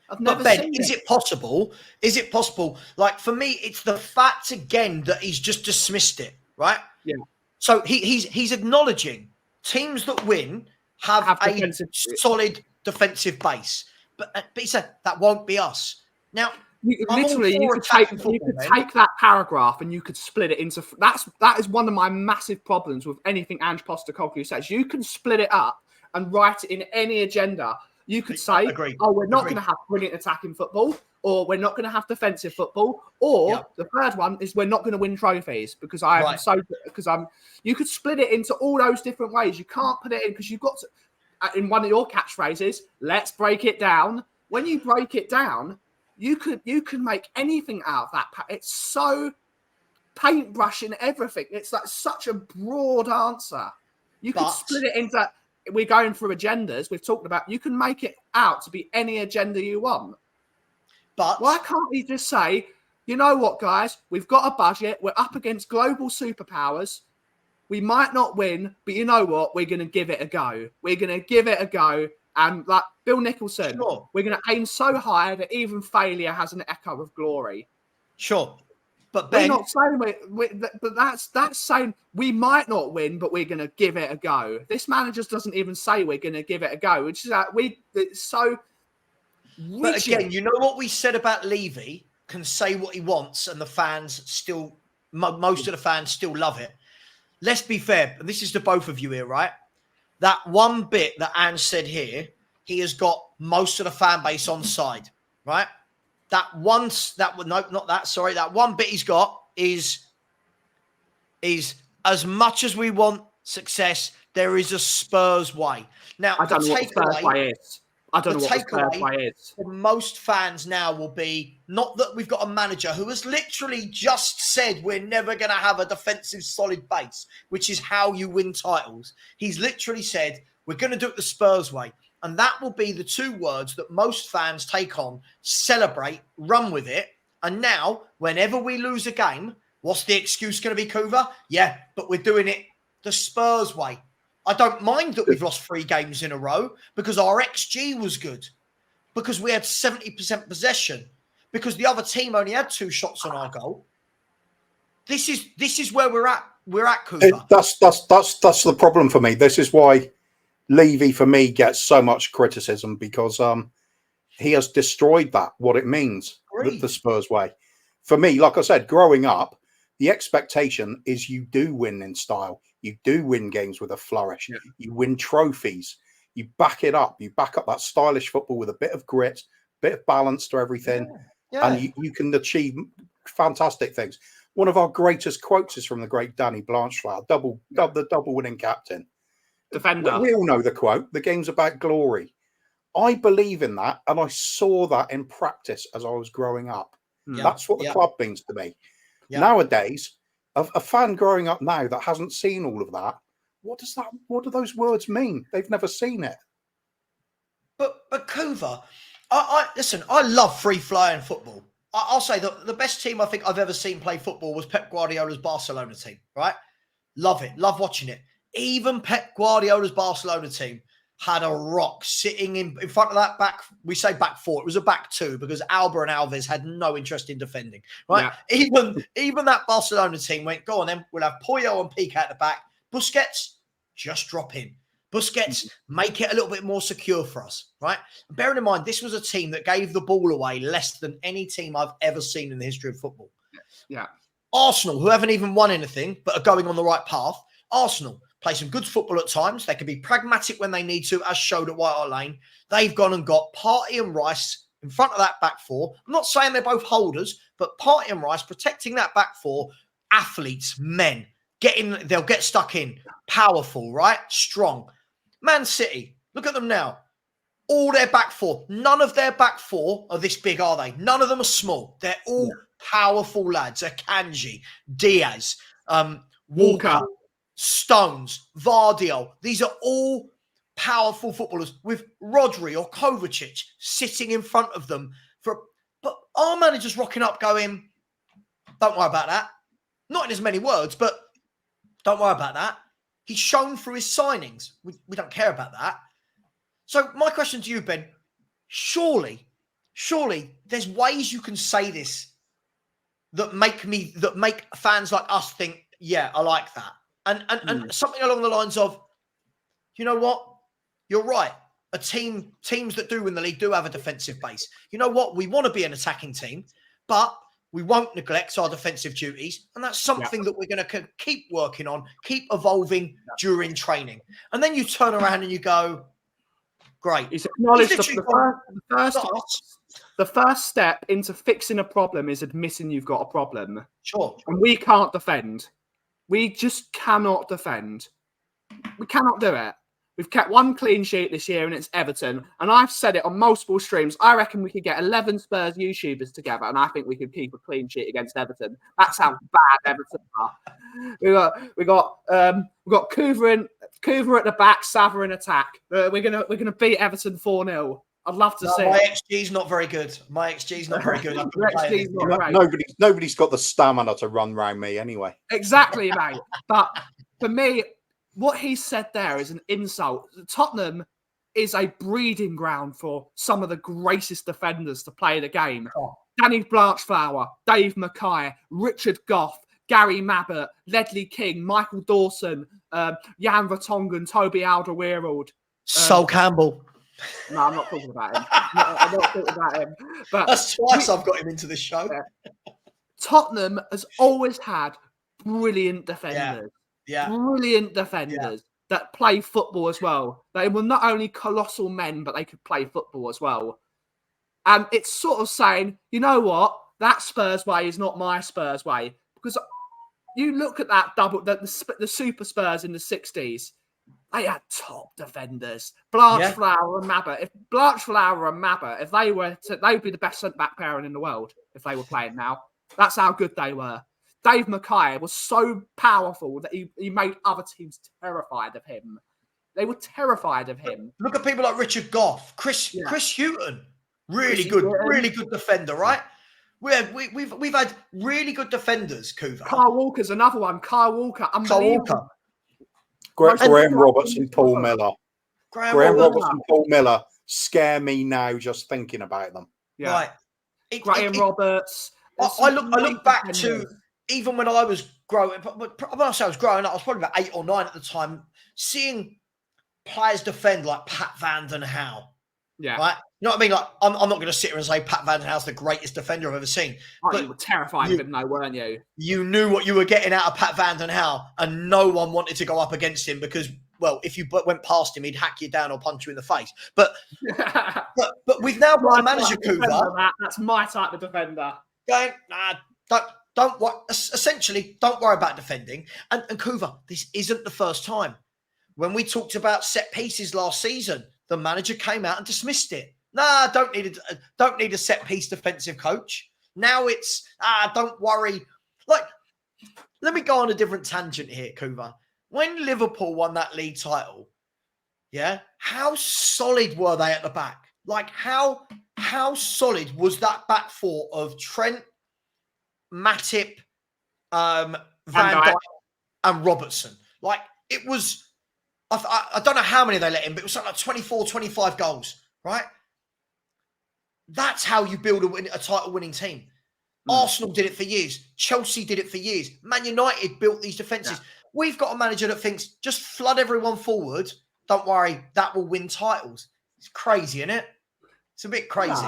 But Ben, is it possible? Is it possible? Like, for me, it's the fact again that he's just dismissed it, right? Yeah. So he's acknowledging teams that win have a solid defensive base, but he said that won't be us. Now, you could take that paragraph and you could split it into. That is one of my massive problems with anything Ange Postecoglou says. You can split it up and write it in any agenda. You could say, we're not going to have brilliant attacking football, or we're not going to have defensive football, or the third one is we're not going to win trophies because you could split it into all those different ways. You can't put it in because you've got to, in one of your catchphrases, let's break it down. When you break it down, you can make anything out of that. It's so paintbrushing everything. It's like such a broad answer. You could split it into. We're going through agendas. We've talked about. You can make it out to be any agenda you want. But why can't you just say, you know what, guys? We've got a budget. We're up against global superpowers. We might not win, but you know what? We're going to give it a go. We're going to give it a go. And like Bill Nicholson, we're going to aim so high that even failure has an echo of glory. Sure. But Ben, we're not saying but that's saying we might not win, but we're going to give it a go. This manager doesn't even say we're going to give it a go, which is it's so rigid. But again, you know what we said about Levy can say what he wants, and the fans still, most of the fans still love it. Let's be fair. This is to both of you here, right? That one bit that Ange said here, he has got most of the fan base on side, right? That one bit he's got is as much as we want success, there is a Spurs way. Now, I don't know what the Spurs way is. I don't know what the Spurs way is. For most fans now will be not that we've got a manager who has literally just said we're never going to have a defensive solid base, which is how you win titles. He's literally said we're going to do it the Spurs way. And that will be the two words that most fans take on, celebrate, run with it. And now, whenever we lose a game, what's the excuse going to be, Kuva? Yeah, but we're doing it the Spurs way. I don't mind that we've lost 3 games in a row because our XG was good, because we had 70% possession, because the other team only had 2 shots on our goal. This is where we're at. We're at, Kuva. That's the problem for me. This is why Levy, for me, gets so much criticism, because he has destroyed what it means, the Spurs way. For me, like I said, growing up, the expectation is you do win in style. You do win games with a flourish. Yeah. You win trophies. You back it up. You back up that stylish football with a bit of grit, bit of balance to everything. Yeah. And you can achieve fantastic things. One of our greatest quotes is from the great Danny Blanchflower, the double winning captain. Defender. We all know the quote, the game's about glory. I believe in that, and I saw that in practice as I was growing up. Yeah. That's what the club means to me. Yeah. Nowadays, a fan growing up now that hasn't seen all of that, what do those words mean? They've never seen it. But Kuva, listen, I love free-flying football. I'll say that the best team I think I've ever seen play football was Pep Guardiola's Barcelona team, right? Love it. Love watching it. Even Pep Guardiola's Barcelona team had a rock sitting in front of that back. We say back 4. It was a back 2 because Alba and Alves had no interest in defending, right? Yeah. Even that Barcelona team went, go on then, we'll have Puyol and Piqué at the back. Busquets, just drop in. Busquets, make it a little bit more secure for us, right? And bearing in mind, this was a team that gave the ball away less than any team I've ever seen in the history of football. Yeah. Arsenal, who haven't even won anything but are going on the right path. Arsenal play some good football at times. They can be pragmatic when they need to, as showed at White Hart Lane. They've gone and got Partey and Rice in front of that back four. I'm not saying they're both holders, but Partey and Rice protecting that back four, athletes, men, they'll get stuck in. Powerful, right? Strong. Man City, look at them now. All their back four, none of their back four are this big, are they? None of them are small. They're all powerful lads. Akanji, Diaz, Walker, Stones, Vardio. These are all powerful footballers with Rodri or Kovacic sitting in front of them. But our manager's rocking up going, don't worry about that. Not in as many words, but don't worry about that. He's shown through his signings. We don't care about that. So my question to you, Ben, surely there's ways you can say this that make fans like us think, yeah, I like that. And something along the lines of, you know what? You're right. Teams that do win the league do have a defensive base. You know what? We want to be an attacking team, but we won't neglect our defensive duties. And that's something that we're going to keep working on, keep evolving during training. And then you turn around and you go, great. It's acknowledged the first step into fixing a problem is admitting you've got a problem. Sure. And we can't defend. We just cannot defend. We cannot do it. We've kept one clean sheet this year, and it's Everton. And I've said it on multiple streams. I reckon we could get 11 Spurs YouTubers together, and I think we could keep a clean sheet against Everton. That's how bad Everton are. We got Kuva at the back, Savva in attack. We're gonna beat Everton 4-0. I'd love to see. My XG's not very good. Nobody's got the stamina to run round me anyway. Exactly, mate. But for me, what he said there is an insult. Tottenham is a breeding ground for some of the greatest defenders to play the game. Oh. Danny Blanchflower, Dave Mackay, Richard Goff, Gary Mabbott, Ledley King, Michael Dawson, Jan Vertonghen, Toby Alderweireld. Sol Campbell. No, I'm not talking about him. I'm not talking about him. But that's twice I've got him into the show. Tottenham has always had brilliant defenders. Yeah. Brilliant defenders that play football as well. They were not only colossal men, but they could play football as well. And it's sort of saying, you know what? That Spurs way is not my Spurs way. Because you look at that the Super Spurs in the 60s, they had top defenders. Blanchflower and Mabbott. If Blanchflower and Mabbott, they would be the best centre-back pairing in the world if they were playing now. That's how good they were. Dave Mackay was so powerful that he made other teams terrified of him. They were terrified of him. Look at people like Richard Goff, Chris Hughton, really good defender, right? We've had really good defenders. Kuva. Kyle Walker's another one. Kyle Walker, unbelievable. Graham Roberts and Paul Miller. Graham Roberts and Paul Miller scare me now just thinking about them. Yeah. Right. Graham Roberts. I look back to even when I was growing. When I say I was growing up, I was probably about 8 or 9 at the time. Seeing players defend like Pat Van Den Hauwe. Yeah. Right. You know what I mean? Like I'm not going to sit here and say Pat Van Den Hauwe's the greatest defender I've ever seen. But you were terrified of him, though, weren't you? You knew what you were getting out of Pat Van Den Hauwe, and no one wanted to go up against him because, well, if you went past him, he'd hack you down or punch you in the face. But we've now got a manager, Kuva. That's my type of defender. Going, essentially, don't worry about defending. And Kuva, this isn't the first time. When we talked about set pieces last season, the manager came out and dismissed it. Nah, don't need a set piece defensive coach. Now it's don't worry. Like, let me go on a different tangent here, Kuva. When Liverpool won that league title, how solid were they at the back? Like, how solid was that back four of Trent, Matip, Van Dijk, and Robertson? Like, it was, I don't know how many they let in, but it was something like 24, 25 goals, right? That's how you build a title-winning team. Arsenal did it for years. Chelsea did it for years. Man United built these defences. Yeah. We've got a manager that thinks, just flood everyone forward. Don't worry, that will win titles. It's crazy, isn't it? It's a bit crazy.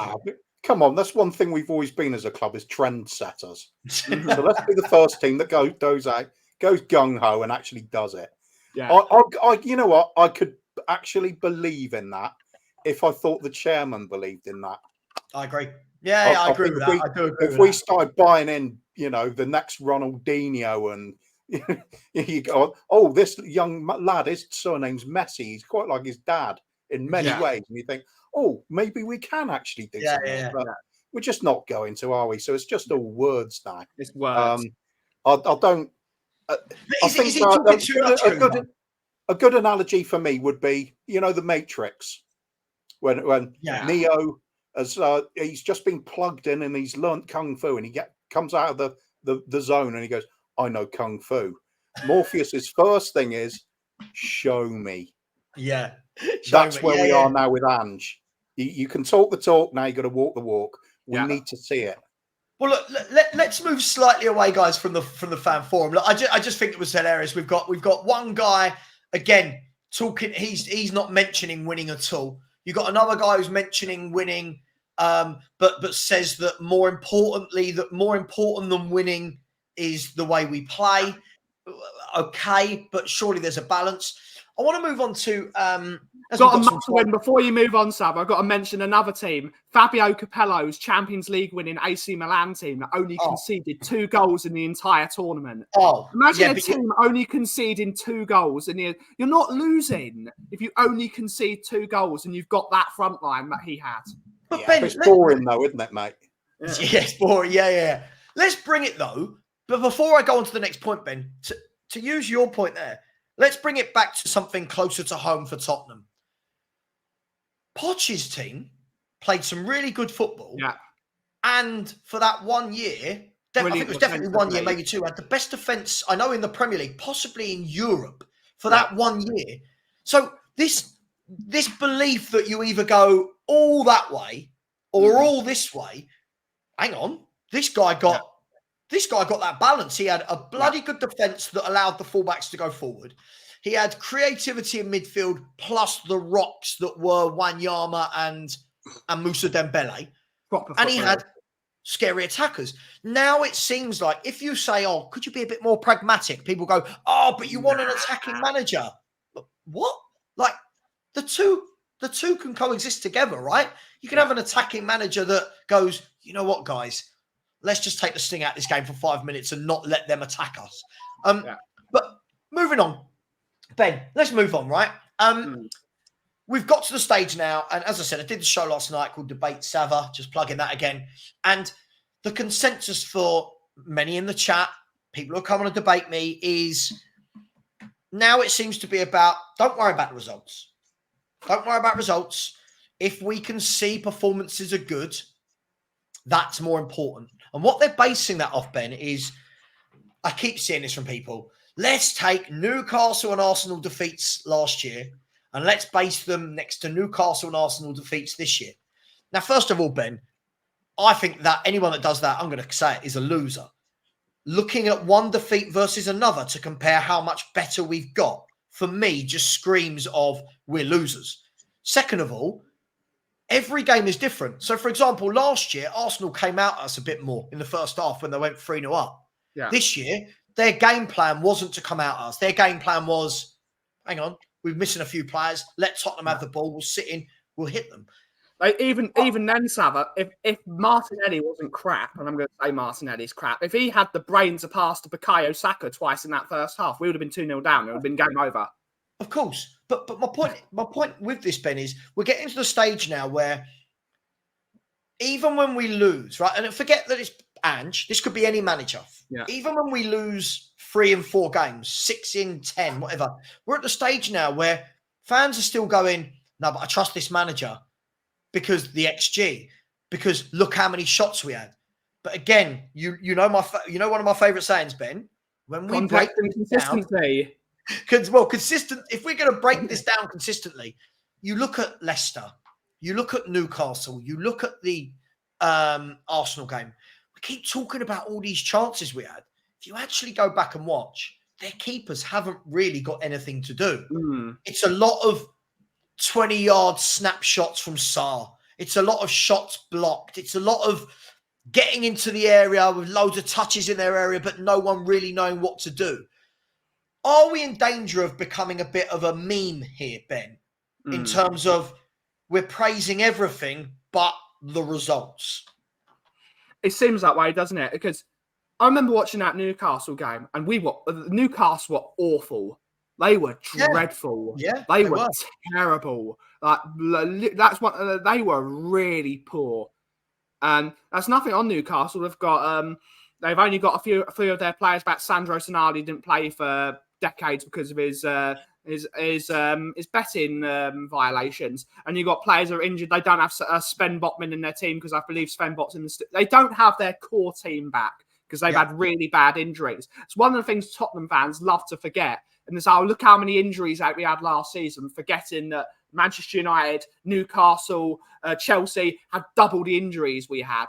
Come on, that's one thing we've always been as a club, is trendsetters. So let's be the first team that goes gung-ho and actually does it. Yeah. You know what? I could actually believe in that if I thought the chairman believed in that. I agree. Yeah, I agree with that. I do agree if with we that. started buying in, the next Ronaldinho and you go, oh, this young lad, his surname's Messi. He's quite like his dad in many ways. And you think, oh, maybe we can actually do something. But we're just not going to, are we? So it's just all words now. It's words. I don't. I think a good analogy for me would be, the Matrix, when Neo has he's just been plugged in and he's learnt kung fu, and he comes out of the zone and he goes, I know kung fu. Morpheus's first thing is, show me. Yeah, that's where we are now with Ange. You can talk the talk, now you got to walk the walk. We need to see it. Well, look, let's move slightly away, guys, from the fan forum. Look, I just think it was hilarious. We've got one guy again talking. He's not mentioning winning at all. You got another guy who's mentioning winning, but says that more important than winning is the way we play. Okay, but surely there's a balance. I want to move on to before you move on, Savva, I've got to mention another team, Fabio Capello's Champions League winning AC Milan team that only conceded 2 goals in the entire tournament. Imagine a team only conceding 2 goals, and you're not losing if you only concede 2 goals and you've got that front line that he had. But Ben, it's boring though, isn't it, mate? Yeah, it's boring. Yeah. Let's bring it though. But before I go on to the next point, Ben, to use your point there, let's bring it back to something closer to home for Tottenham. Poch's team played some really good football. Yeah. And for that 1 year, I think it was definitely 1 year, maybe 2, had the best defence, I know, in the Premier League, possibly in Europe, for that 1 year. So this belief that you either go all that way or all this way, hang on, this guy got that balance. He had a bloody good defence that allowed the fullbacks to go forward. He had creativity in midfield plus the rocks that were Wanyama and Moussa Dembele. And he had scary attackers. Now it seems like if you say, oh, could you be a bit more pragmatic? People go, oh, but you want an attacking manager. What? Like the two can coexist together, right? You can have an attacking manager that goes, you know what, guys? Let's just take the sting out of this game for 5 minutes and not let them attack us. But moving on, Ben, let's move on, right? We've got to the stage now. And as I said, I did the show last night called Debate Savva, just plugging that again. And the consensus for many in the chat, people who are coming to debate me, is now it seems to be about, don't worry about the results. Don't worry about results. If we can see performances are good, that's more important. And what they're basing that off, Ben, is, I keep seeing this from people, let's take Newcastle and Arsenal defeats last year and let's base them next to Newcastle and Arsenal defeats this year. Now, first of all, Ben, I think that anyone that does that, I'm going to say it, is a loser. Looking at one defeat versus another to compare how much better we've got, for me, just screams of we're losers. Second of all, every game is different. So, for example, last year, Arsenal came out at us a bit more in the first half when they went 3-0 up. Yeah. This year, their game plan wasn't to come out at us. Their game plan was, hang on, we're missing a few players. Let Tottenham have the ball. We'll sit in. We'll hit them. Like even then, Savva, if Martinelli wasn't crap, and I'm going to say Martinelli's crap, if he had the brain to pass to Bukayo Saka twice in that first half, we would have been 2-0 down. It would have been game over. Of course. But my point with this, Ben, is we're getting to the stage now where even when we lose, right, and forget that it's Ange, this could be any manager. Yeah. Even when we lose 3 and 4 games, 6 in 10, whatever, we're at the stage now where fans are still going, no, but I trust this manager because the XG, because look how many shots we had. But again, you know one of my favourite sayings, Ben, when we break consistency. Consistent. If we're going to break this down consistently, you look at Leicester, you look at Newcastle, you look at the Arsenal game. We keep talking about all these chances we had. If you actually go back and watch, their keepers haven't really got anything to do. It's a lot of 20-yard snapshots from Sarr. It's a lot of shots blocked. It's a lot of getting into the area with loads of touches in their area, but no one really knowing what to do. are we in danger of becoming a bit of a meme here, Ben? In terms of we're praising everything but the results. It seems that way, doesn't it? Because I remember watching that Newcastle game, and Newcastle were awful. They were dreadful. Yeah, they were terrible. Like that's what they were really poor. And that's nothing on Newcastle. They've only got a few of their players back. Sandro Tonali didn't play for decades because of his betting violations, and you've got players that are injured. They don't have Sven Botman in their team because I believe Sven Botman they don't have their core team back because they've had really bad injuries. It's one of the things Tottenham fans love to forget, and it's look how many injuries we had last season, forgetting that Manchester United, Newcastle, Chelsea had double the injuries we had.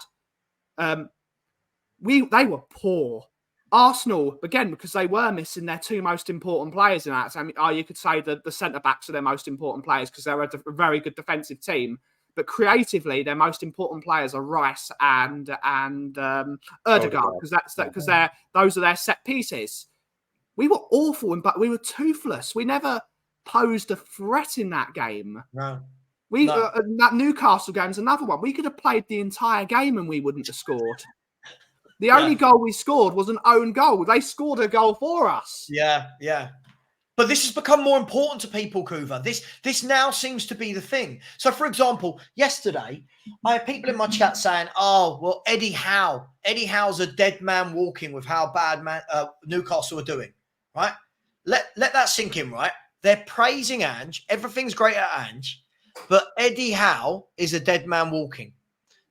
They were poor. Arsenal, again, because they were missing their two most important players in that. You could say that the centre-backs are their most important players because they're a very good defensive team. But creatively, their most important players are Rice and Ødegaard because those are their set pieces. We were awful, but we were toothless. We never posed a threat in that game. No. That Newcastle game's another one. We could have played the entire game and we wouldn't have scored. The only goal we scored was an own goal. They scored a goal for us. Yeah. But this has become more important to people, Kuva. This now seems to be the thing. So, for example, yesterday, I had people in my chat saying, oh, well, Eddie Howe's a dead man walking with how bad Newcastle are doing, right? Let that sink in, right? They're praising Ange. Everything's great at Ange. But Eddie Howe is a dead man walking.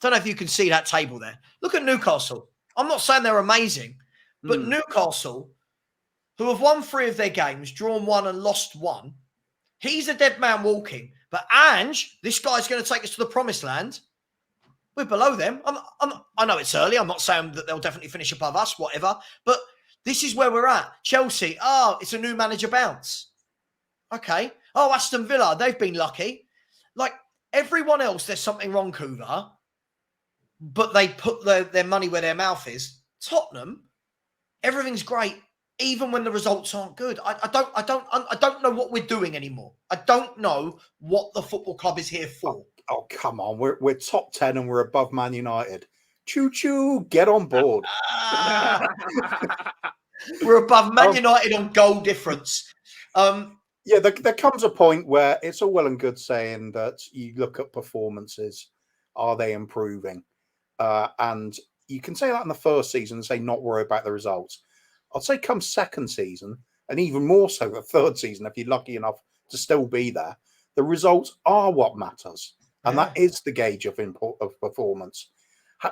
Don't know if you can see that table there. Look at Newcastle. I'm not saying they're amazing, but Newcastle, who have won 3 of their games, drawn 1 and lost 1, he's a dead man walking. But Ange, this guy's going to take us to the promised land. We're below them. I know it's early. I'm not saying that they'll definitely finish above us, whatever. But this is where we're at. Chelsea, it's a new manager bounce. Okay. Oh, Aston Villa, they've been lucky. Like everyone else, there's something wrong, Kuva. But they put their money where their mouth is. Tottenham, everything's great, even when the results aren't good. I don't know what we're doing anymore. I don't know what the football club is here for. Oh come on, we're top 10 and we're above Man United. Choo choo, get on board. We're above Man United on goal difference. Yeah, there comes a point where it's all well and good saying that you look at performances. Are they improving? And you can say that in the first season and say not worry about the results. I'd say come second season, and even more so the third season, if you're lucky enough to still be there, the results are what matters. And that is the gauge of performance.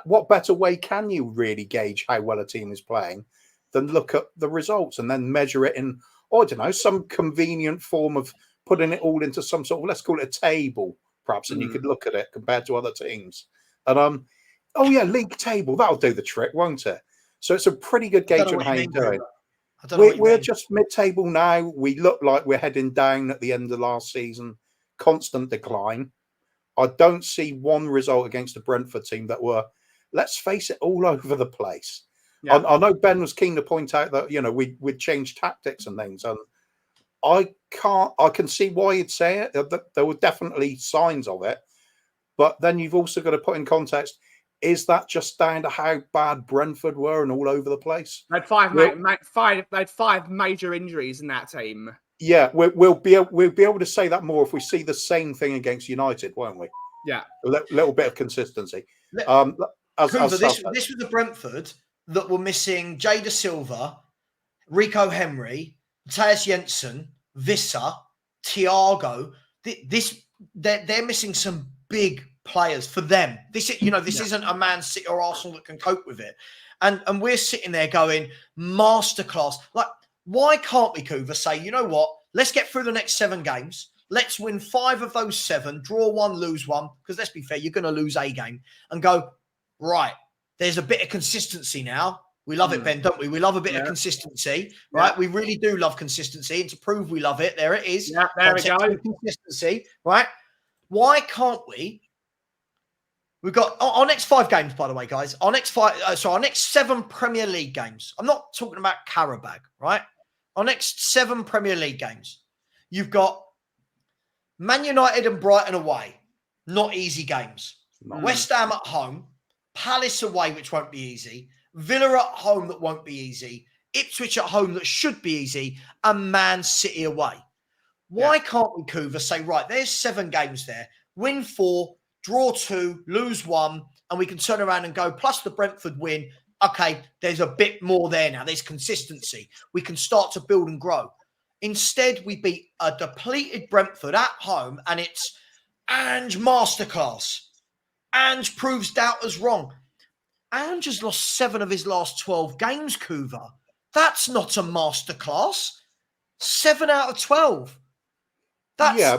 What better way can you really gauge how well a team is playing than look at the results and then measure it in, I don't know, some convenient form of putting it all into some sort of, let's call it a table, perhaps, and you could look at it compared to other teams. And league table, that'll do the trick, won't it? So it's a pretty good gauge on how you're doing. We're just mid-table now. We look like we're heading down at the end of last season. Constant decline. I don't see one result against the Brentford team that were, let's face it, all over the place. Yeah. I know Ben was keen to point out that, we'd changed tactics and things. And I can see why you'd say it. There were definitely signs of it. But then you've also got to put in context, is that just down to how bad Brentford were and all over the place? They had five major injuries in that team. Yeah, we'll be able to say that more if we see the same thing against United, won't we? Yeah, a little bit of consistency. This was a Brentford that were missing Jada Silva, Rico Henry, Matthias Jensen, Visser, Thiago. They're missing some big players for them. This isn't a Man City or Arsenal that can cope with it. And we're sitting there going, masterclass. Like, why can't we, Kuva, say, you know what? Let's get through the next 7 games. Let's win 5 of those 7, draw 1, lose 1. Because let's be fair, you're going to lose a game. And go, right, there's a bit of consistency now. We love it, Ben, don't we? We love a bit of consistency, right? Yeah. We really do love consistency. And to prove we love it, there it is. Yeah, there we go. Consistency, right? Why can't we? We've got our next 5 games, by the way, guys. Our next 7 Premier League games. I'm not talking about Carabao, right? our next 7 Premier League games, you've got Man United and Brighton away. Not easy games. West Ham at home. Palace away, which won't be easy. Villa at home, that won't be easy. Ipswich at home, that should be easy. And Man City away. Why can't we, Kuva, say, right, there's 7 games there. Win 4, draw 2, lose 1, and we can turn around and go, plus the Brentford win. Okay, there's a bit more there now. There's consistency. We can start to build and grow. Instead, we beat a depleted Brentford at home, and it's Ange masterclass. Ange proves doubters wrong. Ange has lost 7 of his last 12 games, Kuva. That's not a masterclass. 7 out of 12. That's... Yeah,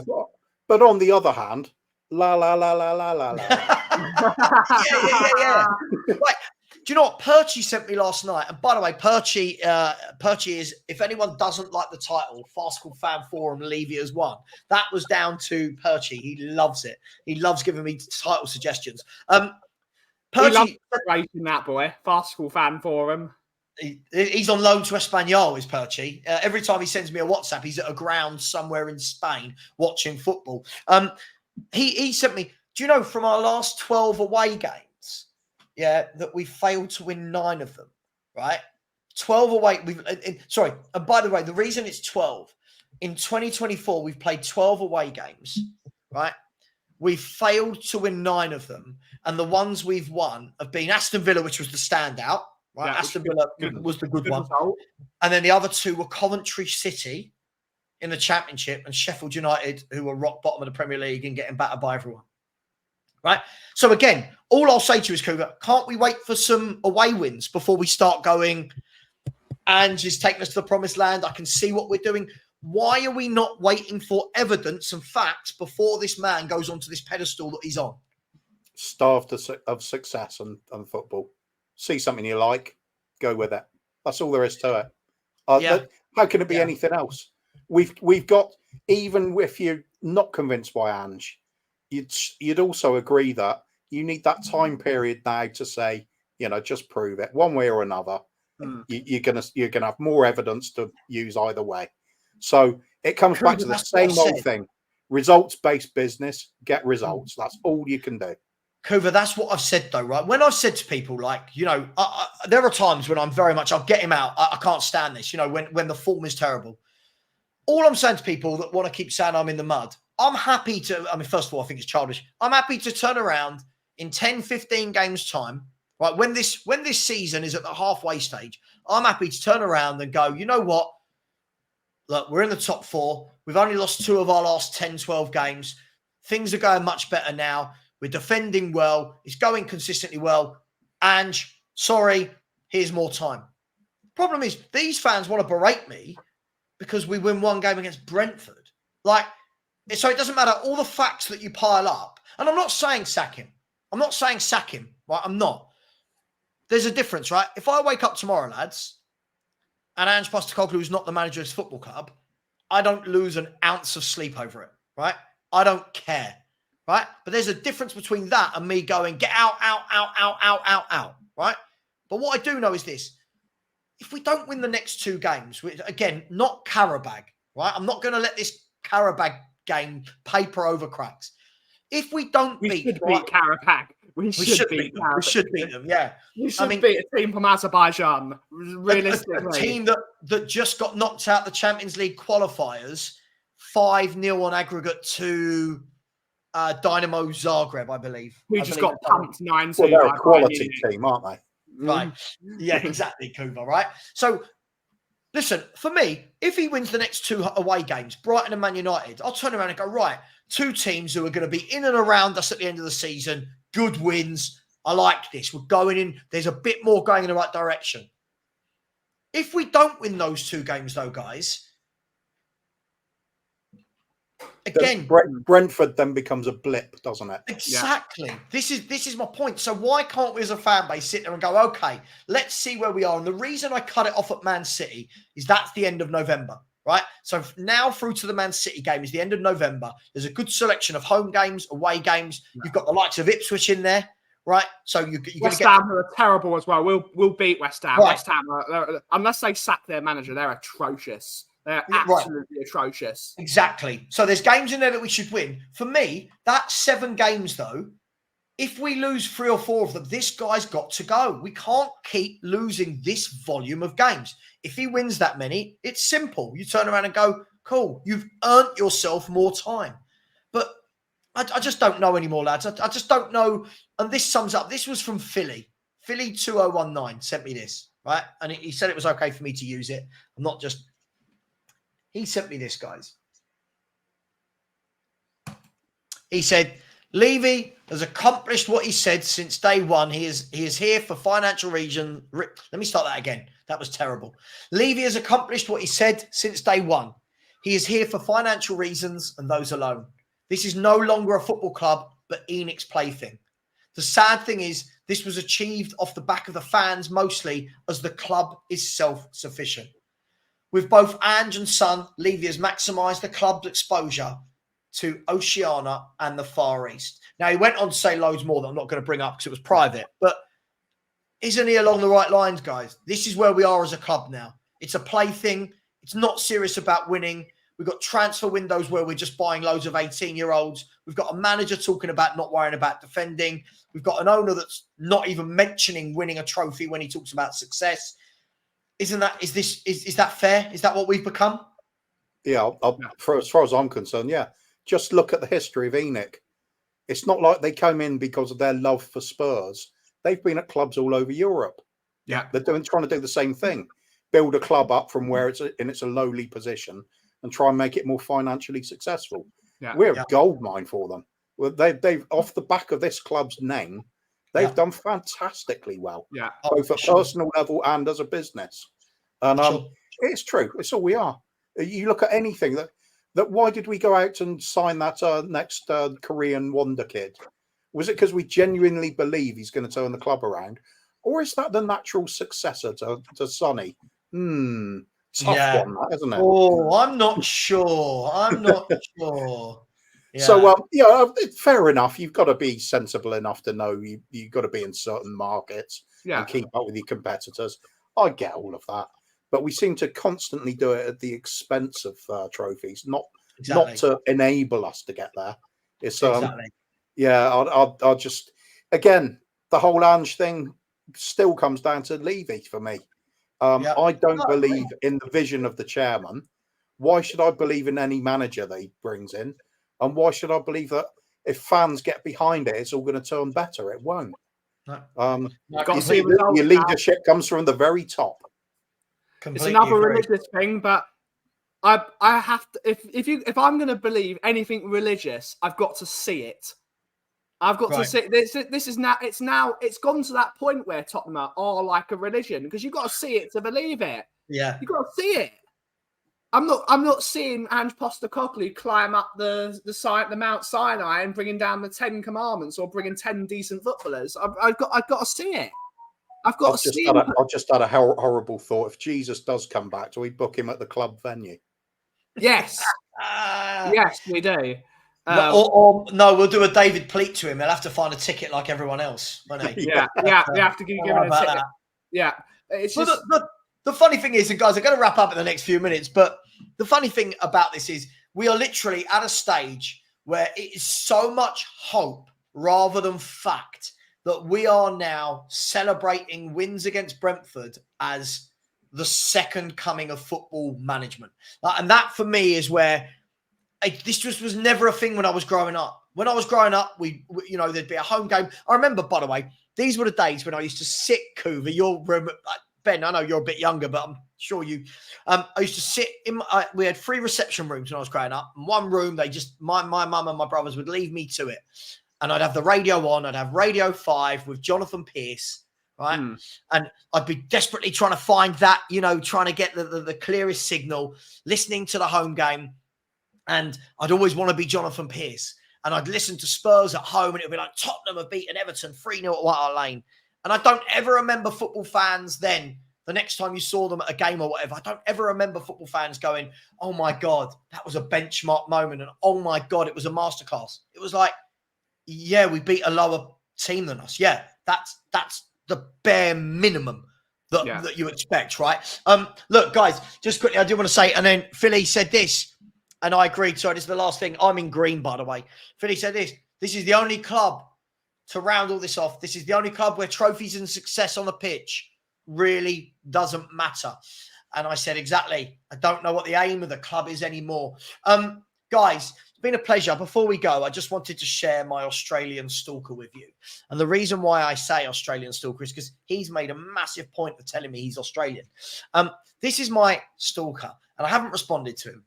but on the other hand, la la la la la la la. yeah. Right. Do you know what Perchy sent me last night? And by the way, Perchy is, if anyone doesn't like the title, Farcical Fan Forum, Levy has won. That was down to Perchy. He loves it. He loves giving me title suggestions. Perchy loves rating that boy. Farcical Fan Forum. He's on loan to Espanyol, is Perchy. Every time he sends me a WhatsApp, he's at a ground somewhere in Spain watching football. He sent me, do you know, from our last 12 away games, that we failed to win 9 of them, right? 12 away. And by the way, the reason it's 12, in 2024, we've played 12 away games, right? We've failed to win 9 of them. And the ones we've won have been Aston Villa, which was the standout, right? Yeah, Aston Villa was the good one. Result. And then the other 2 were Coventry City in the Championship and Sheffield United, who were rock bottom of the Premier League and getting battered by everyone. Right. So again, all I'll say to you is, Kuva, can't we wait for some away wins before we start going, Ange is taking us to the promised land? I can see what we're doing. Why are we not waiting for evidence and facts before this man goes onto this pedestal that he's on? Starved of success and football. See something you like, go with it. That's all there is to it. How can it be anything else? We've got, even if you're not convinced by Ange, you'd also agree that you need that time period now to say, just prove it one way or another. You're gonna have more evidence to use either way. So it comes back to the same old thing: results-based business. Get results. That's all you can do. Kuva, that's what I've said though, right? When I've said to people, like, there are times when I'm very much, I'll get him out. I can't stand this. When the form is terrible. All I'm saying to people that want to keep saying I'm in the mud, I'm happy to, first of all, I think it's childish. I'm happy to turn around in 10, 15 games time, right? When this season is at the halfway stage, I'm happy to turn around and go, you know what? Look, we're in the top 4. We've only lost 2 of our last 10, 12 games. Things are going much better now. We're defending well. It's going consistently well. Ange, sorry, here's more time. Problem is, these fans want to berate me because we win 1 game against Brentford. So it doesn't matter all the facts that you pile up. And I'm not saying sack him. Right? I'm not. There's a difference, right? If I wake up tomorrow, lads, and Ange Postecoglou is not the manager of this football club, I don't lose an ounce of sleep over it, right? I don't care, right? But there's a difference between that and me going, get out, right? But what I do know is this. If we don't win the next 2 games, which, again, not Karabag, right? I'm not going to let this Karabag game paper over cracks. If we don't beat Karabag. We should beat them. We should beat them, yeah. We should beat a team from Azerbaijan, realistically. A team that just got knocked out the Champions League qualifiers 5-0 on aggregate to Dynamo Zagreb, I believe. Who just got pumped 9-2. Well, they're a quality team, aren't they? Right. Yeah, exactly, Kuva, right? So, listen, for me, if he wins the next 2 away games, Brighton and Man United, I'll turn around and go, right, 2 teams who are going to be in and around us at the end of the season, good wins. I like this. We're going in. There's a bit more going in the right direction. If we don't win those 2 games, though, guys, again, Brentford then becomes a blip, doesn't it? Exactly. Yeah. This is my point. So why can't we as a fan base sit there and go, okay, let's see where we are? And the reason I cut it off at Man City is that's the end of November, right? So now through to the Man City game is the end of November. There's a good selection of home games, away games. You've got the likes of Ipswich in there, right? So you're going West to get... Ham are terrible as well. We'll beat West Ham. Right. West Ham, unless they sack their manager, they're atrocious. They're absolutely atrocious. Exactly. So there's games in there that we should win. For me, that's 7 games, though. If we lose 3 or 4 of them, this guy's got to go. We can't keep losing this volume of games. If he wins that many, it's simple. You turn around and go, cool, you've earned yourself more time. But I just don't know anymore, lads. I just don't know. And this sums up. This was from Philly. Philly 2019 sent me this, right? And he said it was okay for me to use it. I'm not just... He sent me this, guys. He said, Levy has accomplished what he said since day one. He is here for financial reasons. Let me start that again. That was terrible. Levy has accomplished what he said since day one. He is here for financial reasons and those alone. This is no longer a football club, but Enoch's plaything. The sad thing is, this was achieved off the back of the fans mostly, as the club is self-sufficient. With both Ange and Son, Levy has maximised the club's exposure to Oceania and the Far East. Now, he went on to say loads more that I'm not going to bring up because it was private, but isn't he along the right lines, guys? This is where we are as a club now. It's a plaything. It's not serious about winning. We've got transfer windows where we're just buying loads of 18-year-olds. We've got a manager talking about not worrying about defending. We've got an owner that's not even mentioning winning a trophy when he talks about success. Is that fair? Is that what we've become? Yeah, as far as I'm concerned, yeah. Just look at the history of Enoch. It's not like they came in because of their love for Spurs. They've been at clubs all over Europe. Yeah, they're trying to do the same thing. Build a club up from where it's in a lowly position and try and make it more financially successful. Yeah. We're a gold mine for them. Well, they've off the back of this club's name, they've done fantastically well. Yeah, both at personal level and as a business. And it's true. It's all we are. You look at anything that why did we go out and sign that next Korean wonder kid? Was it because we genuinely believe he's going to turn the club around, or is that the natural successor to Sonny? Tough one, that, isn't it? Oh, I'm not sure. Yeah. So, fair enough. You've got to be sensible enough to know you've got to be in certain markets and keep up with your competitors. I get all of that. But we seem to constantly do it at the expense of trophies, not to enable us to get there. It's I'll just, again, the whole Ange thing still comes down to Levy for me. I don't believe in the vision of the chairman. Why should I believe in any manager that he brings in? And why should I believe that if fans get behind it, it's all going to turn better? It won't. Your leadership comes from the very top. It's another religious thing, but I have to. If I'm going to believe anything religious, I've got to see it. I've got to see this is now. It's gone to that point where Tottenham are like a religion because you've got to see it to believe it. Yeah, you've got to see it. I'm not seeing Ange Postecoglou climb up the Mount Sinai and bringing down the 10 Commandments or bringing 10 decent footballers. I've got to see it. I've just had a horrible thought. If Jesus does come back, do we book him at the club venue? Yes. Yes, we do. Or no, we'll do a David Pleat to him. He'll have to find a ticket like everyone else, won't he? Yeah. We have to give him a ticket. That. Yeah. It's just... the funny thing is, and guys, I'm going to wrap up in the next few minutes, but the funny thing about this is we are literally at a stage where it is so much hope rather than fact that we are now celebrating wins against Brentford as the second coming of football management. And that, for me, is where this just was never a thing when I was growing up. When I was growing up, there'd be a home game. I remember, by the way, these were the days when I used to sit, Kuva, your room. Ben, I know you're a bit younger, but I'm sure you... I used to sit in... we had 3 reception rooms when I was growing up. In one room, my mum and my brothers would leave me to it. And I'd have the radio on. I'd have Radio 5 with Jonathan Pearce, right? And I'd be desperately trying to find that, trying to get the clearest signal, listening to the home game. And I'd always want to be Jonathan Pearce. And I'd listen to Spurs at home, and it would be like, Tottenham have beaten Everton 3-0 at White Hart Lane. And I don't ever remember football fans then, the next time you saw them at a game or whatever, I don't ever remember football fans going, oh my God, that was a benchmark moment. And oh my God, it was a masterclass. It was like, yeah, we beat a lower team than us. Yeah, that's the bare minimum that you expect, right? Look, guys, just quickly, I do want to say, and then Philly said this, and I agreed. Sorry, this is the last thing. I'm in green, by the way. Philly said this. This is the only club, to round all this off, this is the only club where trophies and success on the pitch really doesn't matter. And I said, exactly. I don't know what the aim of the club is anymore. Guys, it's been a pleasure. Before we go, I just wanted to share my Australian stalker with you. And the reason why I say Australian stalker is because he's made a massive point of telling me he's Australian. This is my stalker, and I haven't responded to him.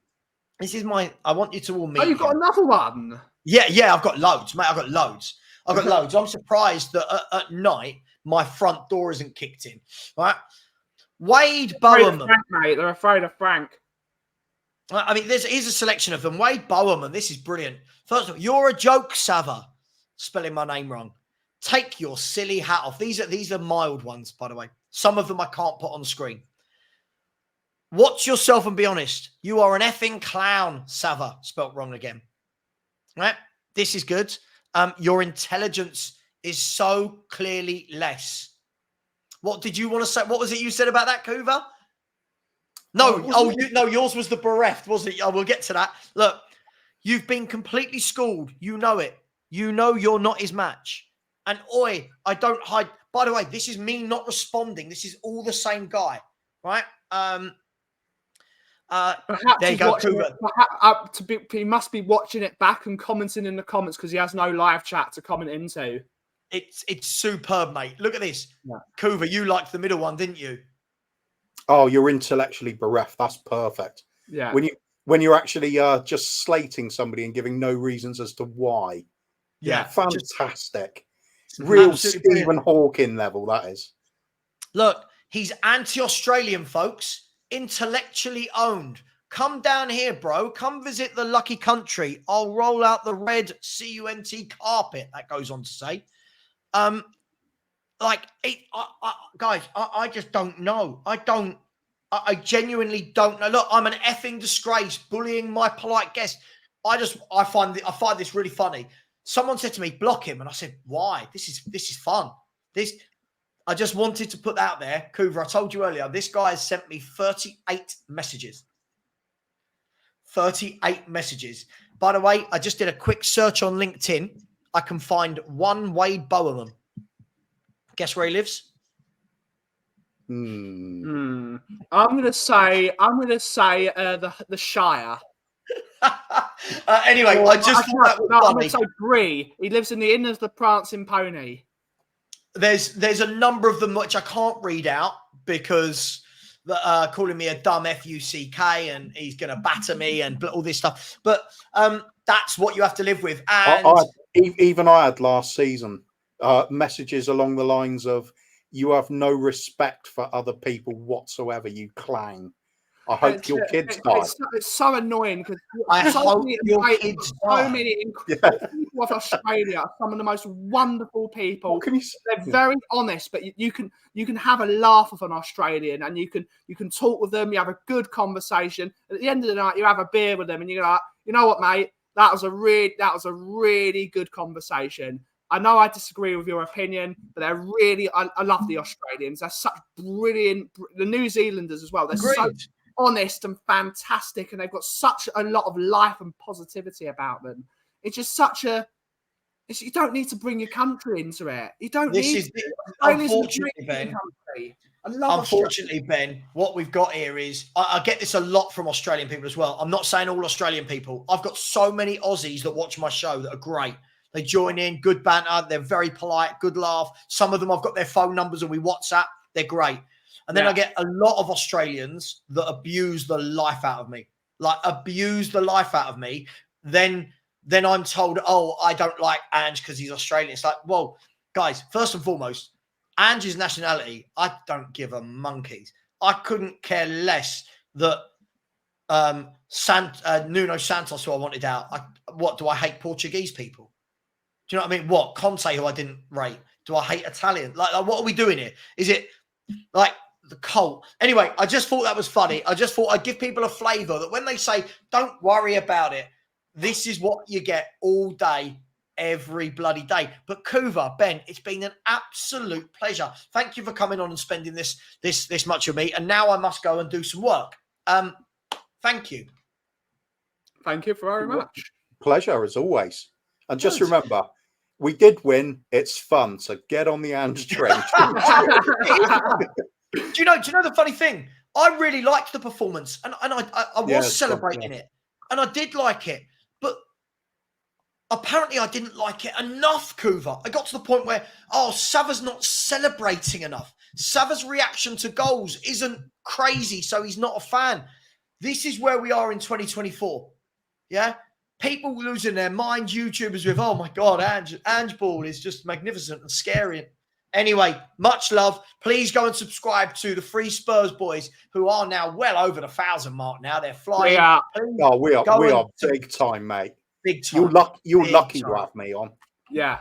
This is I want you to all meet you've got another one? Yeah, I've got loads, mate. I've got loads. I'm surprised that at night, my front door isn't kicked in, right? Wade Bowerman. Frank, mate. They're afraid of Frank. I mean, here's a selection of them. Wade Bowerman, this is brilliant. First of all, you're a joke, Savva. Spelling my name wrong. Take your silly hat off. These are mild ones, by the way. Some of them I can't put on screen. Watch yourself and be honest. You are an effing clown, Savva. Spelt wrong again. Right? This is good. Your intelligence is so clearly less. What did you want to say? What was it you said about that, Kuva? No, yours was the bereft, wasn't it? We'll get to that. Look, you've been completely schooled. You know it. You know you're not his match. And I don't hide. By the way, this is me not responding. This is all the same guy, right? Perhaps there you go, Kuva. He must be watching it back and commenting in the comments because he has no live chat to comment into. It's superb, mate. Look at this. Yeah. Kuva, you liked the middle one, didn't you? Oh, you're intellectually bereft. That's perfect. Yeah. When you're actually just slating somebody and giving no reasons as to why. Yeah. Fantastic. Real Stephen Hawking level, that is. Look, he's anti-Australian, folks. Intellectually owned. Come down here, bro. Come visit the lucky country. I'll roll out the red CUNT carpet, that goes on to say. Guys, I just don't know. I genuinely don't know. Look, I'm an effing disgrace, bullying my polite guest. I find this really funny. Someone said to me, block him. And I said, why? This is fun. I just wanted to put that out there. Kuva, I told you earlier, this guy has sent me 38 messages. 38 messages. By the way, I just did a quick search on LinkedIn. I can find one Wade Bowerman. Guess where he lives? I'm gonna say the Shire. Anyway, I just thought that was funny. I'm gonna say Bree. He lives in the Inn of the Prancing Pony. There's a number of them which I can't read out because calling me a dumb FUCK and he's going to batter me and all this stuff. But that's what you have to live with. And I had last season messages along the lines of, you have no respect for other people whatsoever, you clown. I hope your kids die. It's so annoying because so many people of Australia are some of the most wonderful people. They're very honest, but you can have a laugh with an Australian and you can talk with them. You have a good conversation. At the end of the night, you have a beer with them, and you're like, you know what, mate, that was a really good conversation. I know I disagree with your opinion, but they're really. I love the Australians. They're such brilliant. The New Zealanders as well. They're so honest and fantastic, and they've got such a lot of life and positivity about them. It's just you don't need to bring your country into it. You don't need to. Unfortunately, Ben. Unfortunately, Ben, what we've got here is, I get this a lot from Australian people as well. I'm not saying all Australian people. I've got so many Aussies that watch my show that are great. They join in, good banter. They're very polite, good laugh. Some of them, I've got their phone numbers and we WhatsApp. They're great. And then I get a lot of Australians that abuse the life out of me. Then I'm told, oh, I don't like Ange because he's Australian. It's like, well, guys, first and foremost, Ange's nationality, I don't give a monkeys. I couldn't care less that Nuno Santos, who I wanted out. Do I hate Portuguese people? Do you know what I mean? What? Conte, who I didn't rate. Do I hate Italian? Like what are we doing here? Is it like the cult? Anyway, I just thought that was funny. I just thought I'd give people a flavour that when they say, don't worry about it, this is what you get all day, every bloody day. But Kuva, Ben, it's been an absolute pleasure. Thank you for coming on and spending this much with me. And now I must go and do some work. Thank you. Thank you very much. Pleasure as always. And just remember, we did win. It's fun. So get on the Ange train. Do you know the funny thing? I really liked the performance, and I was celebrating it, and I did like it, but apparently I didn't like it enough, Kuva. I got to the point where, Savva's not celebrating enough. Savva's reaction to goals isn't crazy, so he's not a fan. This is where we are in 2024. Yeah? People losing their mind, YouTubers with, oh my God, Ange Ball is just magnificent and scary. Anyway, much love. Please go and subscribe to the Free Spurs boys, who are now well over the 1,000 mark now. They're flying. We are big time, mate. Big time. You're lucky to have me on. Yeah.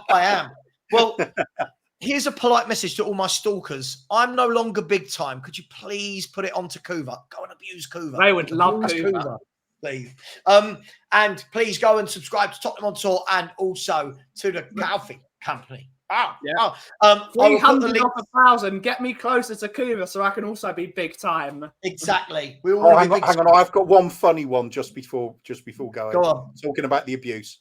I am. Well, here's a polite message to all my stalkers. I'm no longer big time. Could you please put it onto Kuva? Go and abuse Kuva. They would love Kuva. Please. And please go and subscribe to Tottenham on Tour and also to the Coffee Company. 300 off 1,000. Get me closer to Kuva so I can also be big time. Exactly. Hang on. I've got one funny one just before going. Go on. Talking about the abuse.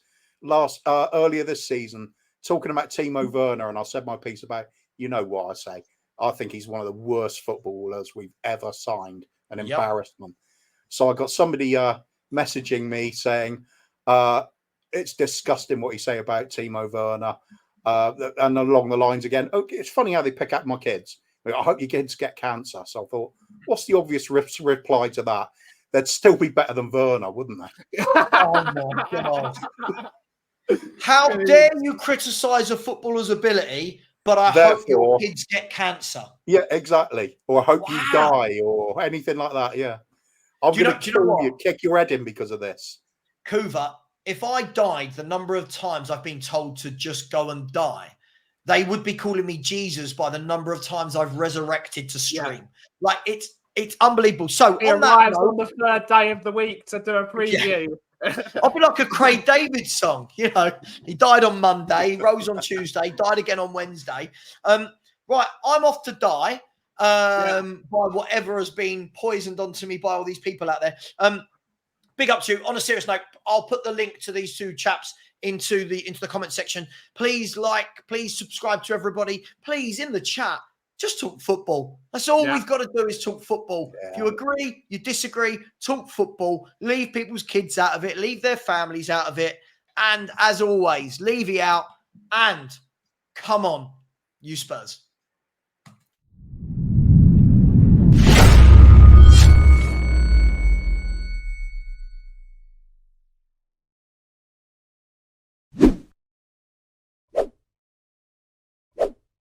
Earlier this season, talking about Timo Werner, and I said my piece about, you know what I say. I think he's one of the worst footballers we've ever signed. An embarrassment. So I got somebody messaging me saying, it's disgusting what you say about Timo Werner. And along the lines again, it's funny how they pick out my kids. I hope your kids get cancer. So I thought, what's the obvious reply to that? They'd still be better than Werner, wouldn't they? Oh my God. How dare you criticise a footballer's ability, but I hope your kids get cancer. Yeah, exactly. Or I hope you die or anything like that. Yeah. I'm going to kill you, kick your head in because of this. Kuva, if I died the number of times I've been told to just go and die, they would be calling me Jesus by the number of times I've resurrected to stream. Yeah. Like, it's unbelievable. So he arrives on the 3rd day of the week to do a preview. Yeah. I'll be like a Craig David song. You know, he died on Monday, he rose on Tuesday, died again on Wednesday. Right, I'm off to die by whatever has been poisoned onto me by all these people out there. Big up to you. On a serious note, I'll put the link to these two chaps into the comment section. Please please subscribe to everybody. Please, in the chat, just talk football. That's all we've got to do is talk football. Yeah. If you agree, you disagree, talk football. Leave people's kids out of it. Leave their families out of it. And as always, Levy out. And come on, you Spurs.